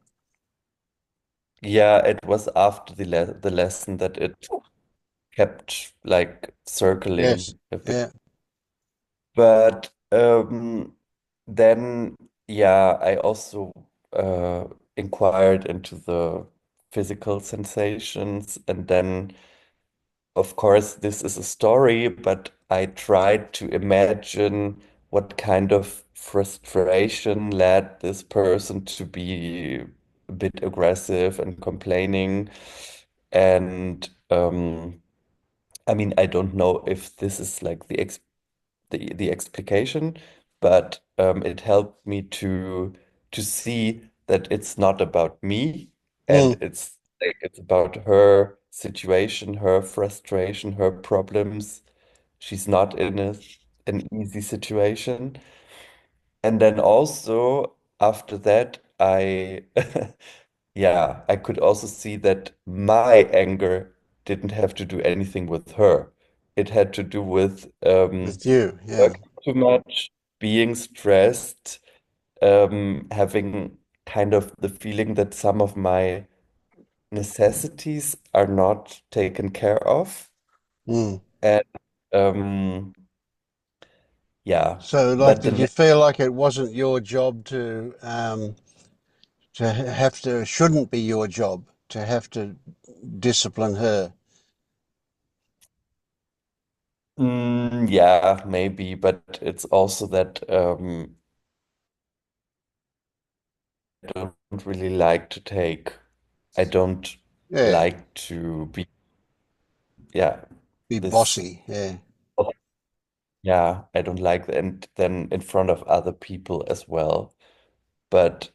Yeah, it was after the lesson that it kept like Yes. circling a bit. Yeah. But then, yeah, I also uh, inquired into the physical sensations. And then, of course, this is a story, but I tried to imagine what kind of frustration led this person to be a bit aggressive and complaining. And I mean, I don't know if this is like the explication, but it helped me to see that it's not about me, and Mm. it's like it's about her situation, her frustration, her problems. She's not in an easy situation. And then also after that, I yeah, I could also see that my anger didn't have to do anything with her. It had to do with with you. Yeah. working too much, being stressed, having kind of the feeling that some of my necessities are not taken care of. Mm. And um, yeah, So, like, but the did you next, feel like it wasn't your job shouldn't be your job to have to discipline her? yeah, maybe, but it's also that I don't really like to take. I don't Yeah, like to be, yeah, be this, bossy. Yeah. yeah, I don't like and then in front of other people as well. But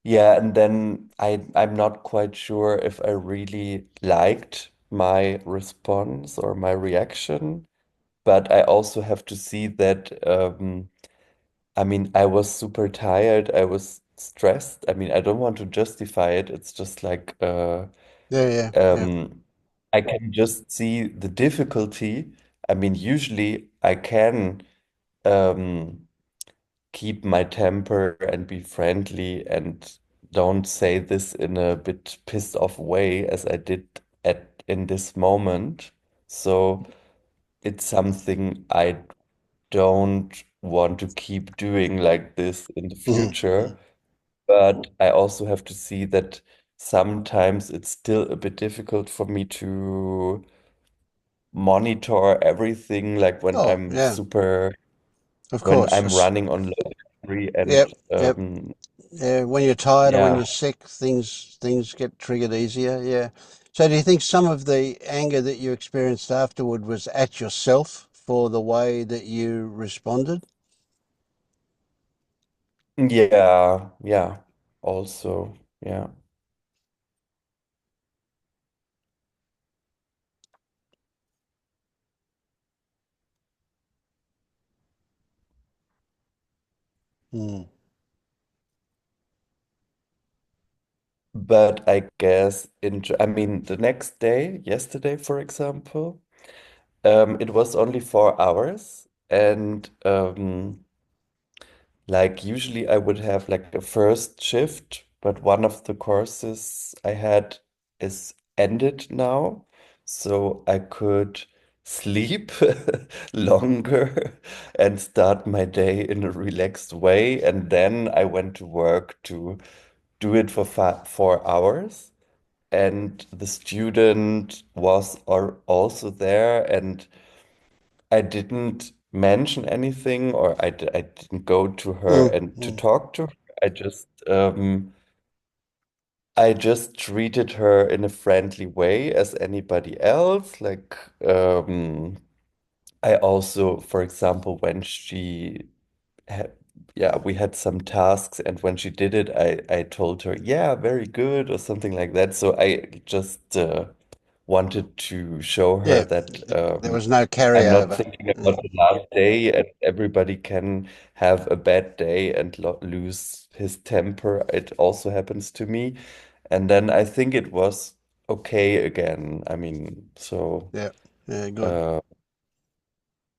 yeah, and then I'm not quite sure if I really liked my response or my reaction, but I also have to see that I mean, I was super tired. I was stressed. I mean, I don't want to justify it. It's just like Yeah, yeah, yeah. um I can just see the difficulty. I mean, usually I can um keep my temper and be friendly and don't say this in a bit pissed off way as I did at in this moment. So it's something I don't want to keep doing like this in the Mhm. future. But I also have to see that sometimes it's still a bit difficult for me to monitor everything, like Oh, yeah, of when course. I'm running on low battery Yep, and yep. Yeah, when you're tired or when yeah. you're sick, things get triggered easier. Yeah. So, do you think some of the anger that you experienced afterward was at yourself for the way that you responded? Yeah, yeah. Also, yeah. Mm. But I guess I mean the next day, yesterday, for example, it was only 4 hours, and like usually I would have like a first shift, but one of the courses I had is ended now, so I could sleep longer and start my day in a relaxed way. And then I went to work to do it for 4 hours. And the student was also there, and I didn't mention anything, or I didn't go to her Mm, and to mm. talk to her. I just treated her in a friendly way as anybody else. Like I also, for example, when she had, yeah, we had some tasks, and when she did it, I told her, yeah, very good, or something like that. So I just wanted to show her Yeah, that there was no I'm not carryover. thinking about the last day, and everybody can have a bad day and lo lose his temper. It also happens to me. And then I think it was okay again. I mean, Yeah, yeah, good. uh,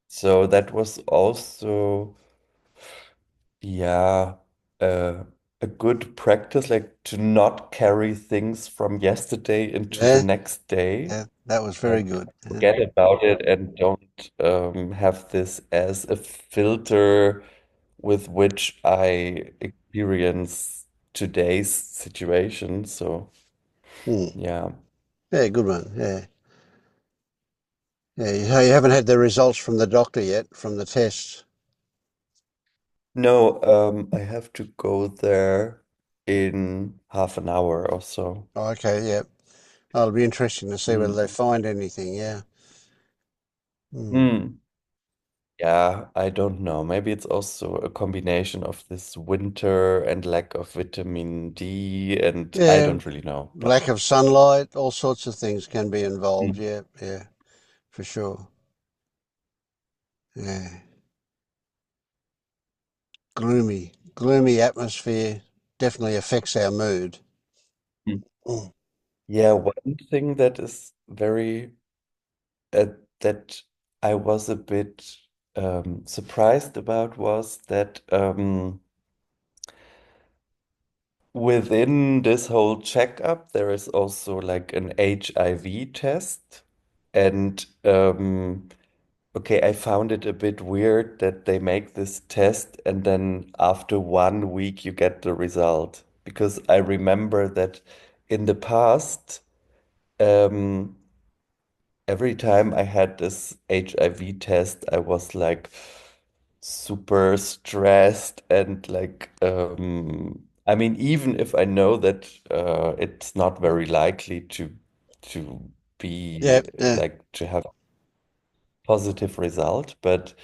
so that was also, yeah, uh, a good practice, like to not carry things from yesterday into the Yeah, next day. yeah, that was very Like good. Yeah. forget about it and don't have this as a filter with which I experience today's situation. So Mm. yeah. Yeah, good one. Yeah, yeah. You haven't had the results from the doctor yet from the tests. No, I have to go there in half an hour or so. Oh, okay, yeah. Oh, it'll be interesting to see whether Mm. they find anything. Yeah. Mm. Mm. Yeah, I don't know. Maybe it's also a combination of this winter and lack of vitamin D, and I Yeah, don't really know. But lack of sunlight, all sorts of things can be involved. mm. Yeah, yeah, for sure. Yeah, gloomy. gloomy atmosphere definitely affects our mood. Mm. Mm. Yeah, one thing that is very that I was a bit surprised about was that within this whole checkup, there is also like an HIV test. And okay, I found it a bit weird that they make this test and then after 1 week you get the result. Because I remember that in the past, um, every time I had this HIV test, I was like super stressed and like I mean even if I know that it's not very likely to Yeah, be yeah, like to have a positive result, but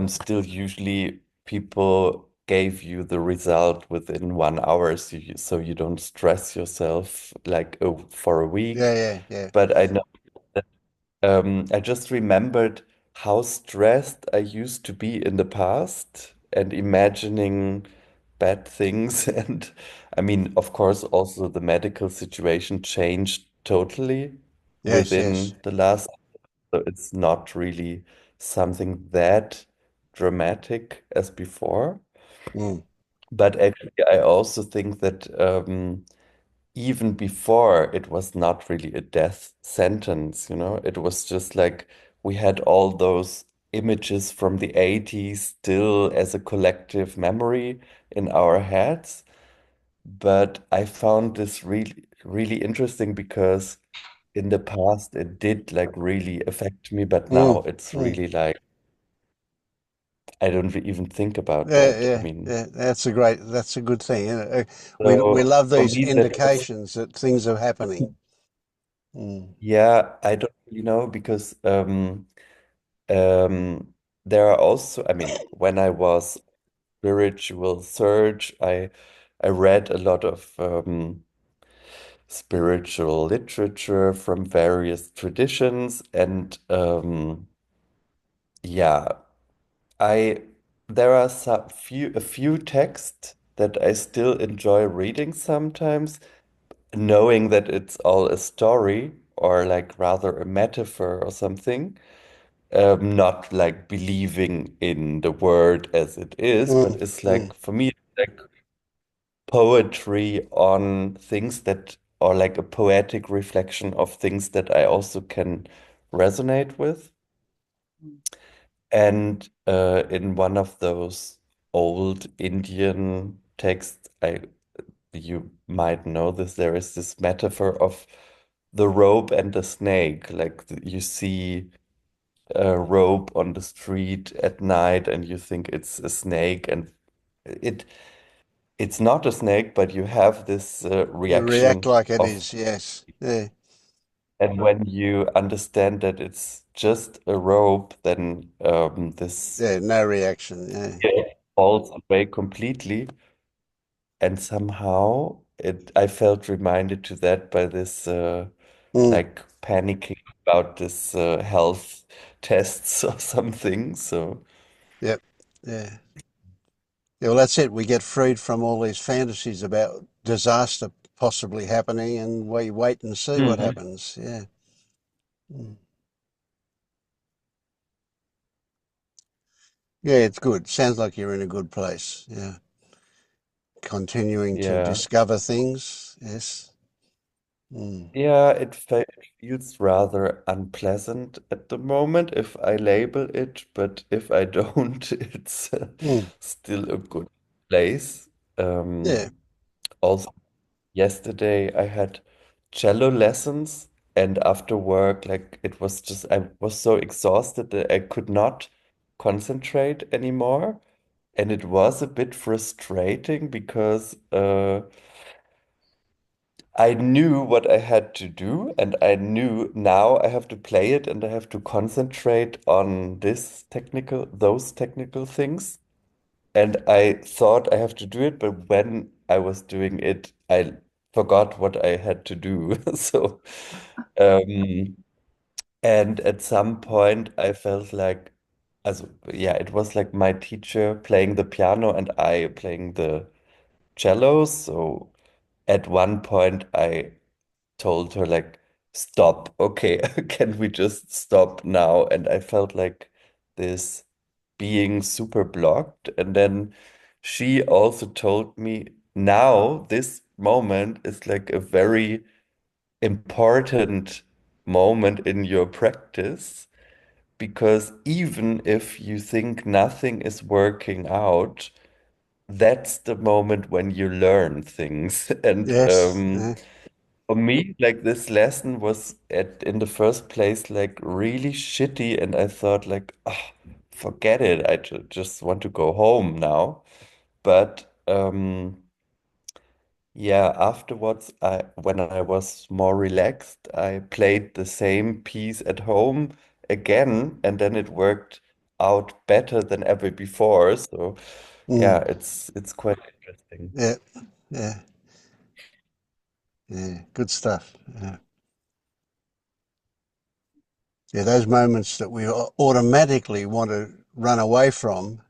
still usually people gave you the result within 1 hour so you don't stress yourself like for a yeah, week. yeah, yeah, But I know I just remembered how stressed I used to be in the past and imagining bad things. And I mean, of course, also the medical situation changed totally yes, yes. within the last, so it's not really something that dramatic as before. Mm, But actually, I also think that even before it was not really a death sentence, you know, it was just like we had all those images from the 80s still as a collective memory in our heads. But I found this really interesting because in the past it did like really affect me, but now mm, it's mm. really like I don't even think about Yeah, that. I yeah, mean, yeah. That's a good thing. We so love for these me that was indications that things are happening. Mm, yeah, I don't really know because Um, there are also, I mean, when I was spiritual search, I read a lot of spiritual literature from various traditions, and yeah, I there are a few texts that I still enjoy reading sometimes, knowing that it's all a story or like rather a metaphor or something. Not like believing in the word as it is, but mm, it's mm. like for me, it's like poetry on things that are like a poetic reflection of things that I also can resonate with. And in one of those old Indian texts, I you might know this, there is this metaphor of the rope and the snake. Like you see a rope on the street at night and you think it's a snake and it it's not a snake, but you have this You react reaction like it of is. Yes. Yeah. and when you understand that it's just a rope, then this Yeah. No reaction. Yeah. fear falls away completely. And somehow it I felt reminded to that by this Mm, like panicking about this health tests or something. So yep. Yeah. Yeah. Well, that's it. We get freed from all these fantasies about disaster possibly happening, and we wait and see what Mhm. happens. Yeah. Mm. Yeah. It's good. Sounds like you're in a good place. Yeah. Continuing to Yeah. discover things. Yes. Mm. Yeah, it feels rather unpleasant at the moment if I label it, but if I don't, it's Mm. still a good place. Yeah. Also, yesterday I had cello lessons, and after work, like it was just, I was so exhausted that I could not concentrate anymore. And it was a bit frustrating because I knew what I had to do, and I knew now I have to play it and I have to concentrate on those technical things. And I thought I have to do it, but when I was doing it, I forgot what I had to do. So, um, and at some point, I felt like also, yeah, it was like my teacher playing the piano and I playing the cello. So at one point, I told her, like, stop. Okay, can we just stop now? And I felt like this being super blocked. And then she also told me, now this moment is like a very important moment in your practice, because even if you think nothing is working out, that's the moment when you learn things. And Yes. Yeah. for me, like, this lesson was in the first place like really shitty, and I thought like, oh, forget it. I just want to go home now. But yeah, afterwards, when I was more relaxed, I played the same piece at home again, and then it worked out better than ever before. So Mm. yeah, it's quite interesting. Yeah. Yeah. Yeah. Good stuff. Yeah. Yeah. Those moments that we automatically want to run away from,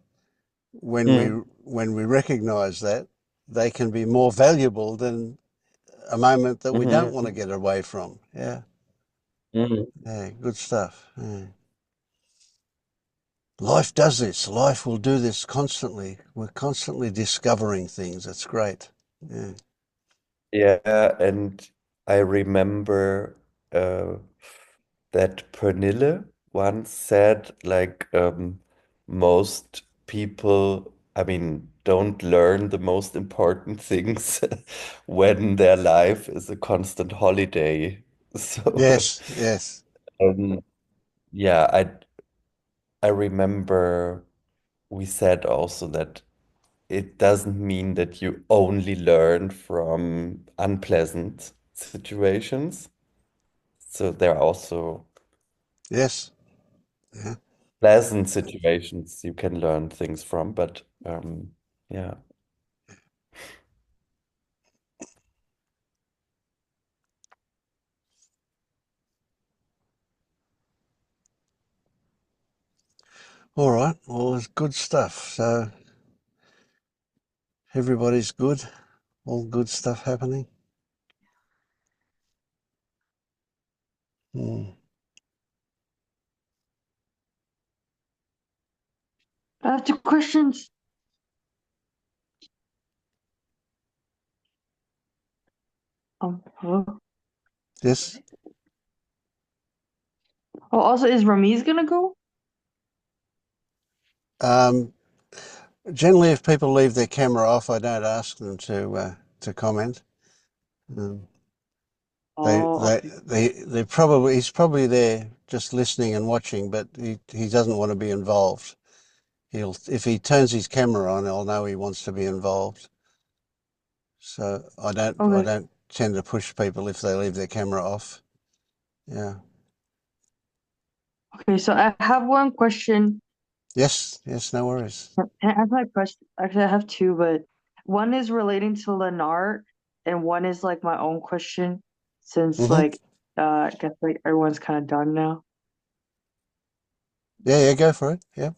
when we Mm. when we recognize that, they can be more valuable than a moment that we don't want to Hmm. get away from. Yeah. Hmm. Yeah. Good stuff. Yeah. Life does this. Life will do this constantly. We're constantly discovering things. It's great. Yeah. Yeah, and I remember uh, that Pernille once said, like, most people, I mean, don't learn the most important things when their life is a constant holiday. So, Yes. Yes. um, yeah, I remember we said also that it doesn't mean that you only learn from unpleasant situations. So there are also Yes. Yeah. pleasant situations you can learn things from, but yeah. All right. Well, it's good stuff. So everybody's good. All good stuff happening. Mm. I have 2 questions. Hello? Yes. Oh, also, is Ramiz gonna go? Um, Generally, if people leave their camera off, I don't ask them to comment. Um, Oh, okay. they're probably he's probably there just listening and watching, but he doesn't want to be involved. He'll If he turns his camera on, I'll know he wants to be involved. So I Okay. don't tend to push people if they leave their camera off. Yeah. Okay, so I have 1 question. Yes. Yes. No worries. And I have my question. Actually, I have two, but one is relating to Lennart, and one is like my own question, since Hmm. like I guess like everyone's kind of done now. Yeah. Yeah. Go for it. Yeah.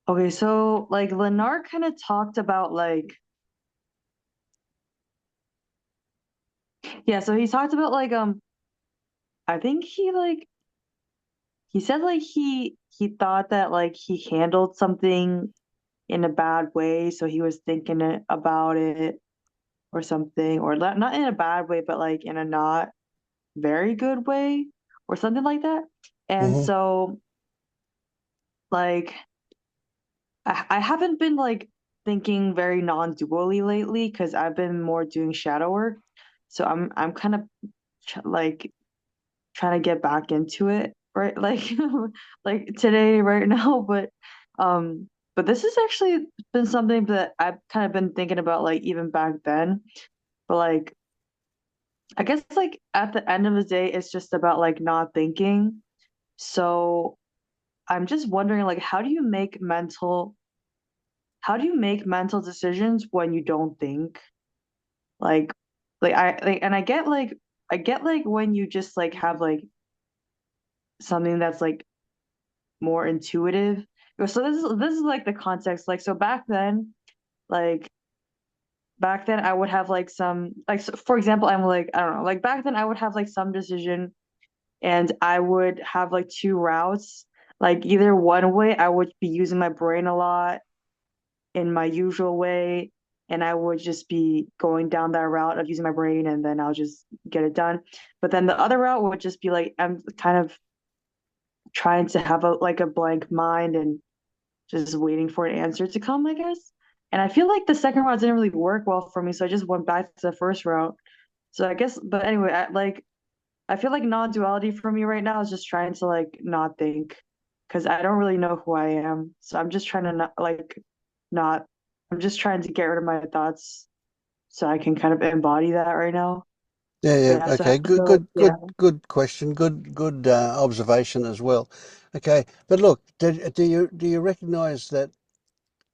Okay, so like Lennart kind of talked about like yeah, so he talked about like I think he said like he thought that like he handled something in a bad way, so he was thinking about it or something, or not in a bad way, but like in a not very good way or something like that. And Hmm. so like I haven't been like thinking very non-dually lately because I've been more doing shadow work. So I'm kind of like trying to get back into it, right? Like like today right now, but this has actually been something that I've kind of been thinking about like even back then. But like I guess like at the end of the day it's just about like not thinking. So I'm just wondering like how do you make mental decisions when you don't think? Like and I get like when you just like have like something that's like more intuitive. So this is like the context. Like so like back then I would have like some like so for example, I'm like I don't know, like back then I would have like some decision and I would have like two routes. Like either one way I would be using my brain a lot in my usual way, and I would just be going down that route of using my brain and then I'll just get it done. But then the other route would just be like I'm kind of trying to have a blank mind and just waiting for an answer to come, I guess. And I feel like the second route didn't really work well for me, so I just went back to the first route. So I guess, but anyway, I feel like non-duality for me right now is just trying to like not think, because I don't really know who I am. So I'm just trying to not. I'm just trying to get rid of my thoughts so I can kind of embody that right now. Yeah, yeah. Yeah. Okay. Good, So good, yeah. good question. Good observation as well. Okay. But look, do you recognize that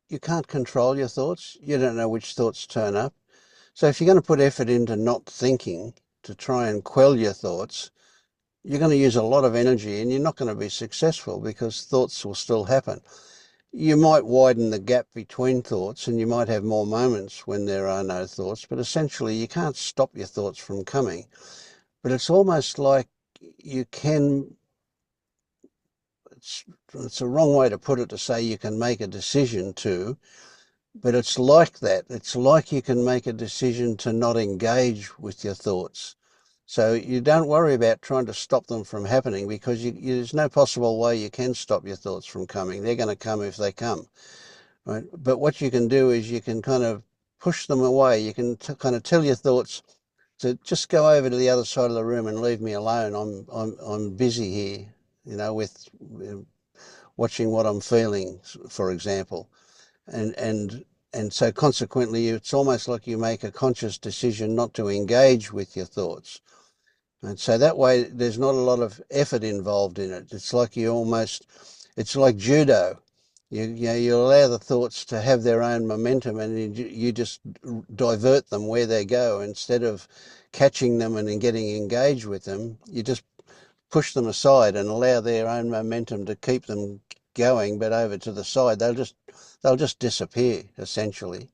you can't control your thoughts? You don't know which thoughts turn up. So if you're going to put effort into not thinking to try and quell your thoughts, you're going to use a lot of energy and you're not going to be successful because thoughts will still happen. You might widen the gap between thoughts and you might have more moments when there are no thoughts, but essentially you can't stop your thoughts from coming. But it's almost like you can, it's a wrong way to put it to say you can make a decision to, but it's like that. It's like you can make a decision to not engage with your thoughts. So you don't worry about trying to stop them from happening because there's no possible way you can stop your thoughts from coming. They're going to come if they come, right? But what you can do is you can kind of push them away. You can kind of tell your thoughts to just go over to the other side of the room and leave me alone. I'm busy here, with watching what I'm feeling, for example, and and and so consequently, it's almost like you make a conscious decision not to engage with your thoughts. And so that way, there's not a lot of effort involved in it. It's like judo. You allow the thoughts to have their own momentum and you just divert them where they go. Instead of catching them and then getting engaged with them, you just push them aside and allow their own momentum to keep them going, but over to the side. They'll just disappear, essentially.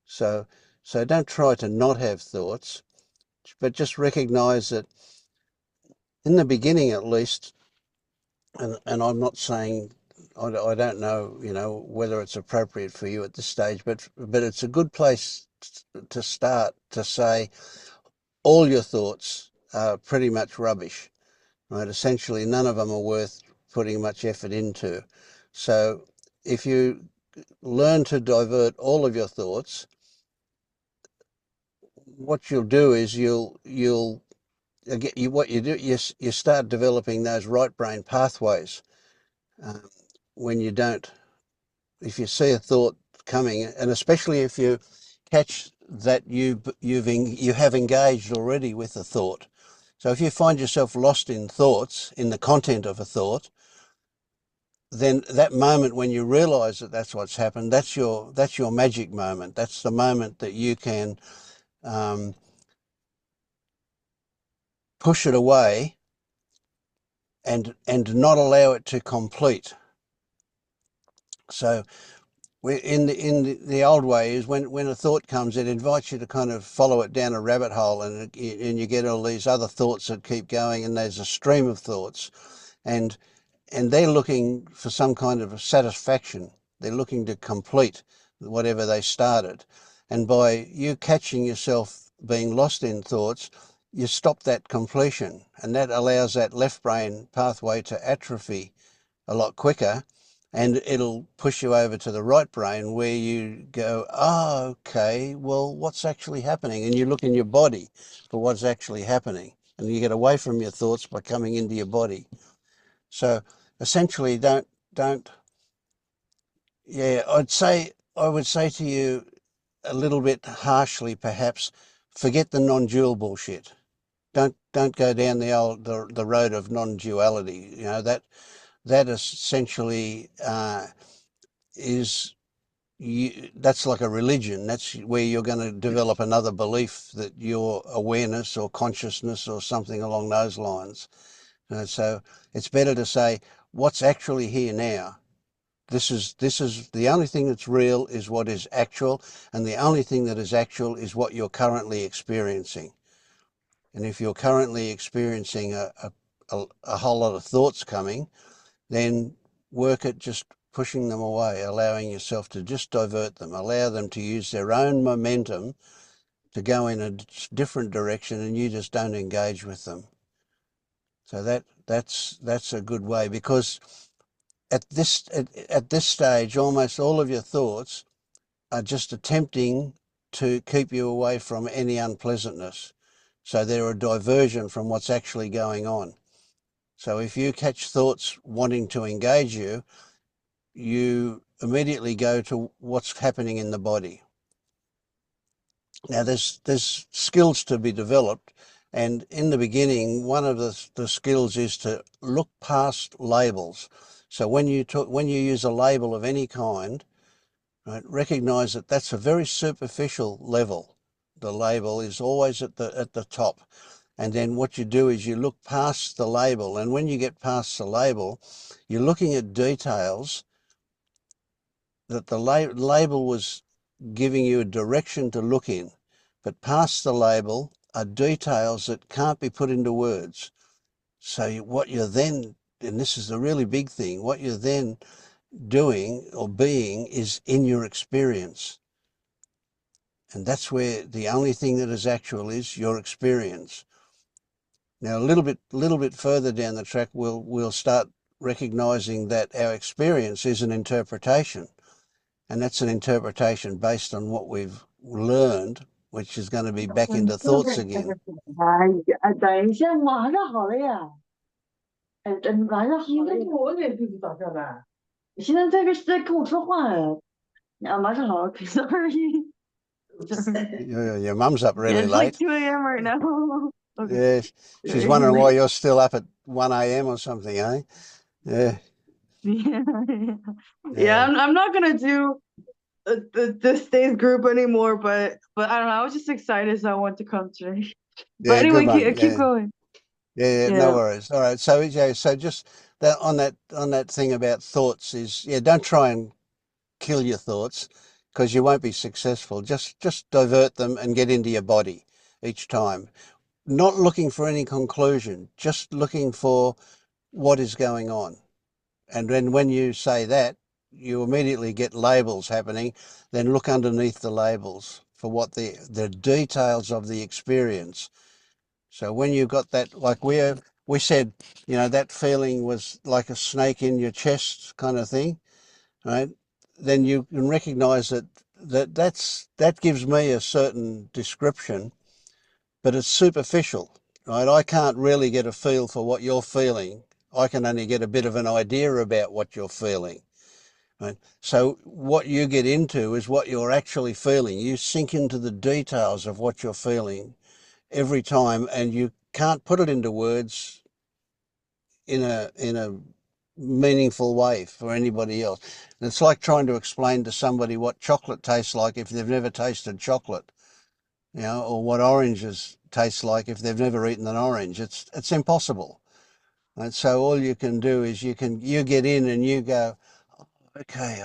So, so don't try to not have thoughts, but just recognize that in the beginning at least, and I'm not saying I don't know, whether it's appropriate for you at this stage, but it's a good place to start to say all your thoughts are pretty much rubbish, right? Essentially, none of them are worth putting much effort into. So if you learn to divert all of your thoughts, what you'll do is what you do, you start developing those right brain pathways. Um, when you don't, if you see a thought coming, and especially if you catch that you have engaged already with a thought. So if you find yourself lost in thoughts, in the content of a thought, then that moment when you realise that that's what's happened, that's your magic moment. That's the moment that you can push it away and not allow it to complete. So in the old way is when a thought comes, it invites you to kind of follow it down a rabbit hole, and you get all these other thoughts that keep going, and there's a stream of thoughts, and they're looking for some kind of a satisfaction. They're looking to complete whatever they started, and by you catching yourself being lost in thoughts, you stop that completion, and that allows that left brain pathway to atrophy a lot quicker, and it'll push you over to the right brain where you go, oh, okay, well, what's actually happening? And you look in your body for what's actually happening, and you get away from your thoughts by coming into your body. So essentially, don't, yeah, I would say to you a little bit harshly, perhaps, forget the non-dual bullshit. Don't go down the road of non-duality. That essentially is that's like a religion. That's where you're going to develop another belief that your awareness or consciousness or something along those lines. So it's better to say, what's actually here now. This is the only thing that's real is what is actual, and the only thing that is actual is what you're currently experiencing. And if you're currently experiencing a whole lot of thoughts coming, then work at just pushing them away, allowing yourself to just divert them, allow them to use their own momentum to go in a different direction, and you just don't engage with them. So that's a good way, because at this stage, almost all of your thoughts are just attempting to keep you away from any unpleasantness. So they're a diversion from what's actually going on. So if you catch thoughts wanting to engage you, you immediately go to what's happening in the body. Now there's skills to be developed, and in the beginning, one of the skills is to look past labels. So when you use a label of any kind, right, recognize that that's a very superficial level. The label is always at the top. And then what you do is you look past the label. And when you get past the label, you're looking at details that the label was giving you a direction to look in. But past the label are details that can't be put into words. So what you're then, and this is the really big thing, what you're then doing or being is in your experience. And that's where the only thing that is actual is your experience. Now, a little bit further down the track, we'll start recognizing that our experience is an interpretation, and that's an interpretation based on what we've learned, which is going to be back into thoughts again. 哎，等一下，马上好了呀！哎，这马上好了呀。我也不知道这吧。你现在在跟我说话哎，啊，马上好了，sorry。Your mum's up Yeah, really it's like late. 2 a.m. right now. Okay. Yeah, she's wondering why you're still up at 1 a.m. or something, eh? Yeah, Yeah, yeah, I'm not gonna do this day's group anymore, but I don't know. I was just excited, so I wanted to come today. But yeah. Good anyway, one. keep Yeah, going. yeah. No Yeah. worries. All right. So yeah, so just that on that thing about thoughts is, yeah, don't try and kill your thoughts, because you won't be successful. Just divert them and get into your body each time. Not looking for any conclusion, just looking for what is going on. And then when you say that, you immediately get labels happening. Then look underneath the labels for what the details of the experience. So when you got that, like we said, that feeling was like a snake in your chest kind of thing, right? Then you can recognize that gives me a certain description, but it's superficial, right? I can't really get a feel for what you're feeling. I can only get a bit of an idea about what you're feeling, right? So what you get into is what you're actually feeling. You sink into the details of what you're feeling every time, and you can't put it into words in a meaningful way for anybody else. And it's like trying to explain to somebody what chocolate tastes like if they've never tasted chocolate, or what oranges taste like if they've never eaten an orange. It's impossible. And so all you can do is you get in and you go, okay,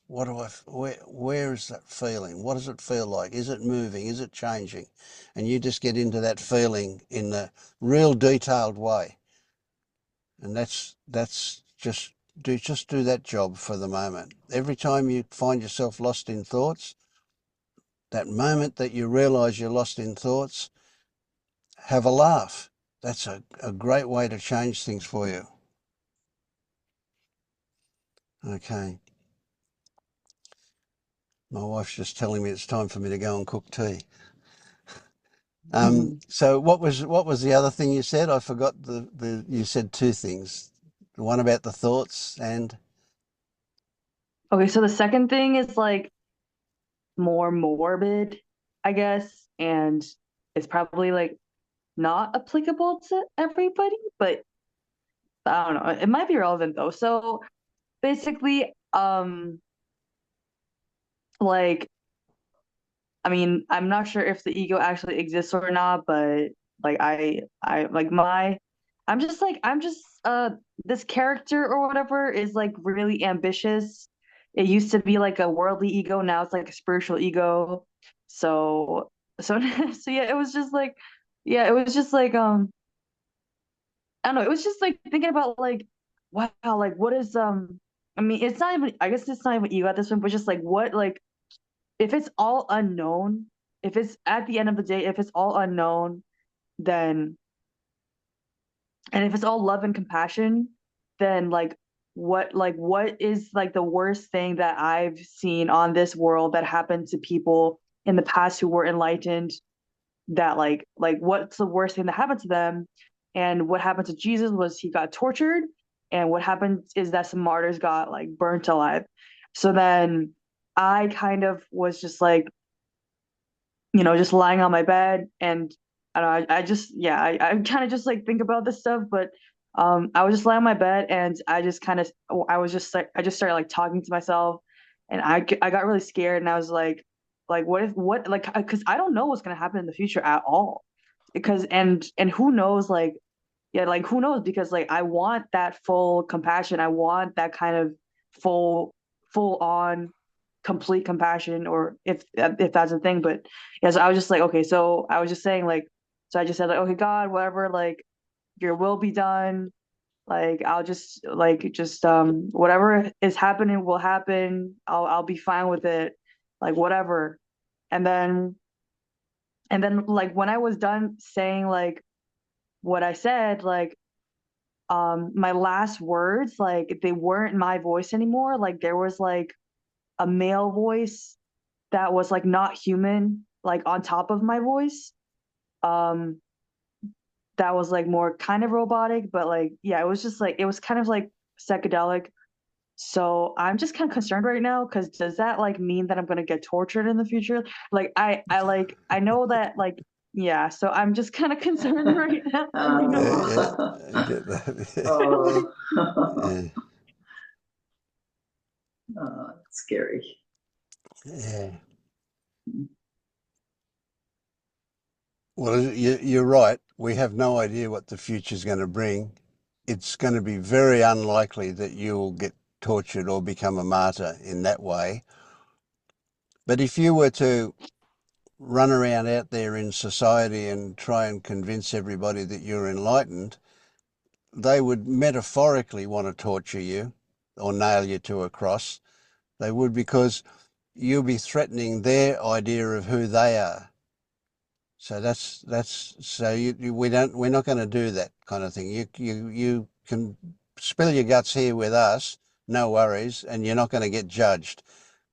where is that feeling? What does it feel like? Is it moving? Is it changing? And you just get into that feeling in a real detailed way. And that's just do that job for the moment. Every time you find yourself lost in thoughts, that moment that you realize you're lost in thoughts, have a laugh. That's a great way to change things for you. Okay. My wife's just telling me it's time for me to go and cook tea. So what was the other thing you said? I forgot you said two things. The one about the thoughts and Okay, so the second thing is like more morbid, I guess, and it's probably like not applicable to everybody, but I don't know. It might be relevant though. So basically, like, I mean, I'm not sure if the ego actually exists or not, but like I like my I'm just this character or whatever is like really ambitious. It used to be like a worldly ego, now it's like a spiritual ego. So so so yeah, it was just like yeah, it was just like I don't know, it was just like thinking about like wow, like what is I mean, it's not even I guess it's not even ego at this point, but just like what like if it's all unknown, if it's at the end of the day, if it's all unknown, then and if it's all love and compassion, then like what is like the worst thing that I've seen on this world that happened to people in the past who were enlightened, that like what's the worst thing that happened to them? And what happened to Jesus was he got tortured, and what happened is that some martyrs got like burnt alive. So then I kind of was just like, just lying on my bed, and I don't know, I just yeah, I kind of just like think about this stuff, but I was just lying on my bed, and I just kind of I was just like I just started like talking to myself, and I got really scared, and I was like what if what like because I don't know what's gonna happen in the future at all, because and who knows like yeah, like who knows, because like I want that full compassion, I want that kind of full on complete compassion, or if that's a thing. But yeah, so I was just like, okay, so I was just saying like, so I just said like, okay, God, whatever, like your will be done. Like I'll just like just whatever is happening will happen. I'll be fine with it, like whatever. And then like when I was done saying like what I said, like my last words, like they weren't my voice anymore. Like there was like a male voice that was like not human, like on top of my voice. Um, that was like more kind of robotic, but like yeah, it was just like it was kind of like psychedelic. So I'm just kind of concerned right now, because does that like mean that I'm gonna get tortured in the future? Like I know that like yeah, so I'm just kind of concerned right now. Yeah, yeah, Oh. I get that. Like, Oh. Yeah, Oh, scary. yeah. Well, you're right. We have no idea what the future's going to bring. It's going to be very unlikely that you'll get tortured or become a martyr in that way. But if you were to run around out there in society and try and convince everybody that you're enlightened, they would metaphorically want to torture you or nail you to a cross. They would, because you'll be threatening their idea of who they are. So we're not going to do that kind of thing. You can spill your guts here with us, no worries, and you're not going to get judged.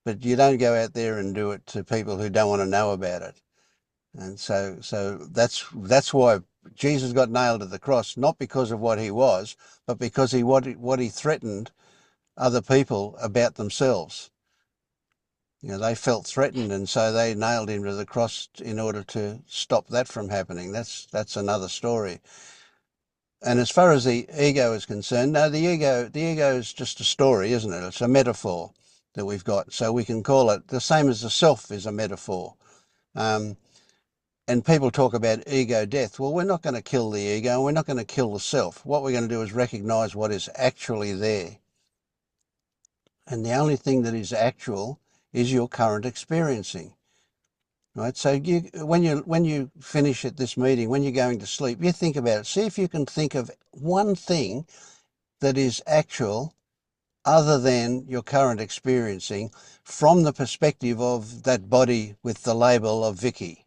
But you don't go out there and do it to people who don't want to know about it. And so that's why Jesus got nailed to the cross, not because of what he was, but because what he threatened other people about themselves. They felt threatened, and so they nailed him to the cross in order to stop that from happening. That's another story. And as far as the ego is concerned, no, the ego is just a story, isn't it? It's a metaphor that we've got. So we can call it the same as the self is a metaphor. Um, and people talk about ego death. Well, we're not going to kill the ego, and we're not going to kill the self. What we're going to do is recognize what is actually there. And the only thing that is actual is your current experiencing. Right, so when you finish at this meeting, when you're going to sleep, you think about it. See if you can think of one thing that is actual other than your current experiencing from the perspective of that body with the label of Viky.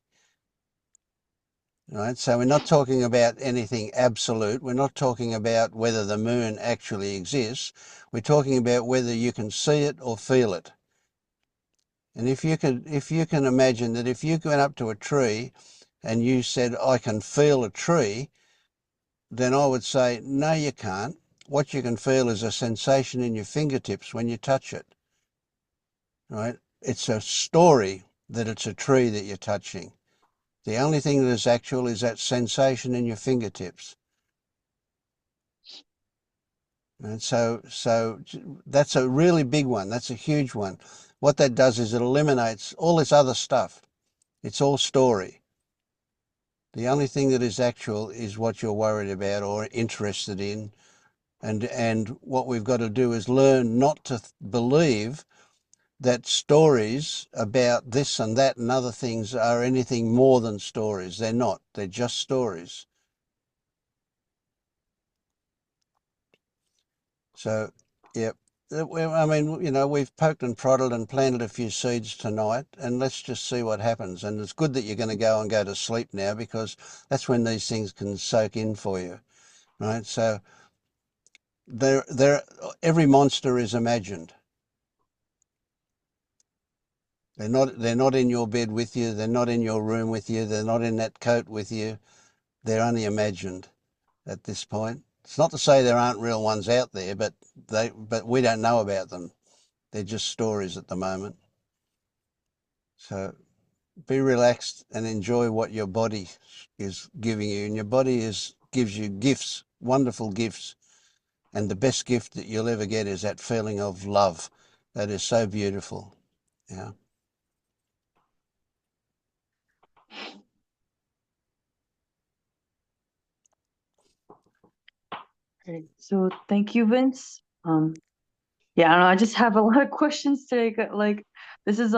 Right, so we're not talking about anything absolute. We're not talking about whether the moon actually exists. We're talking about whether you can see it or feel it. And if you can imagine that if you went up to a tree and you said, I can feel a tree, then I would say, no, you can't. What you can feel is a sensation in your fingertips when you touch it, right? It's a story that it's a tree that you're touching. The only thing that is actual is that sensation in your fingertips. And so that's a really big one. That's a huge one. What that does is it eliminates all this other stuff. It's all story. The only thing that is actual is what you're worried about or interested in. And what we've got to do is learn not to believe that stories about this and that and other things are anything more than stories. They're not. They're just stories. So, yeah. I mean, you know, we've poked and prodded and planted a few seeds tonight, and let's just see what happens. And it's good that you're going to go to sleep now, because that's when these things can soak in for you, right? So every monster is imagined. They're not in your bed with you. They're not in your room with you. They're not in that coat with you. They're only imagined at this point. It's not to say there aren't real ones out there, but we don't know about them. They're just stories at the moment. So be relaxed and enjoy what your body is giving you. And your body gives you gifts, wonderful gifts. And the best gift that you'll ever get is that feeling of love. That is so beautiful. Yeah. Great. So thank you, Vince. Yeah, I don't know. I just have a lot of questions today. Like, this is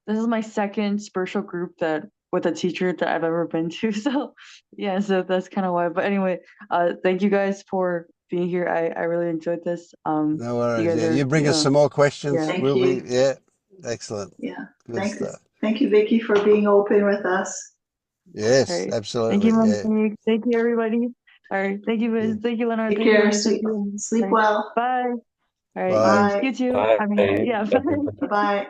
my second spiritual group that with a teacher that I've ever been to. So yeah, so that's kind of why. But anyway, thank you guys for being here. I really enjoyed this. No You worries. guys Yeah, are you bring us some more questions. yeah. Thank you. Yeah, excellent. Yeah. Good stuff. Thank you, Vicky, for being open with us. Yes, All right. Thank absolutely. you, Yeah. Monique. Thank you, everybody. All right. Thank you, Yeah. Vince. Thank you, Lennart. Take Thank you, care. Monique. Thank you. Sleep All right. well. Bye. All right. Bye. You, Bye. you too. Bye, I mean, yeah. Bye. everybody. Bye-bye.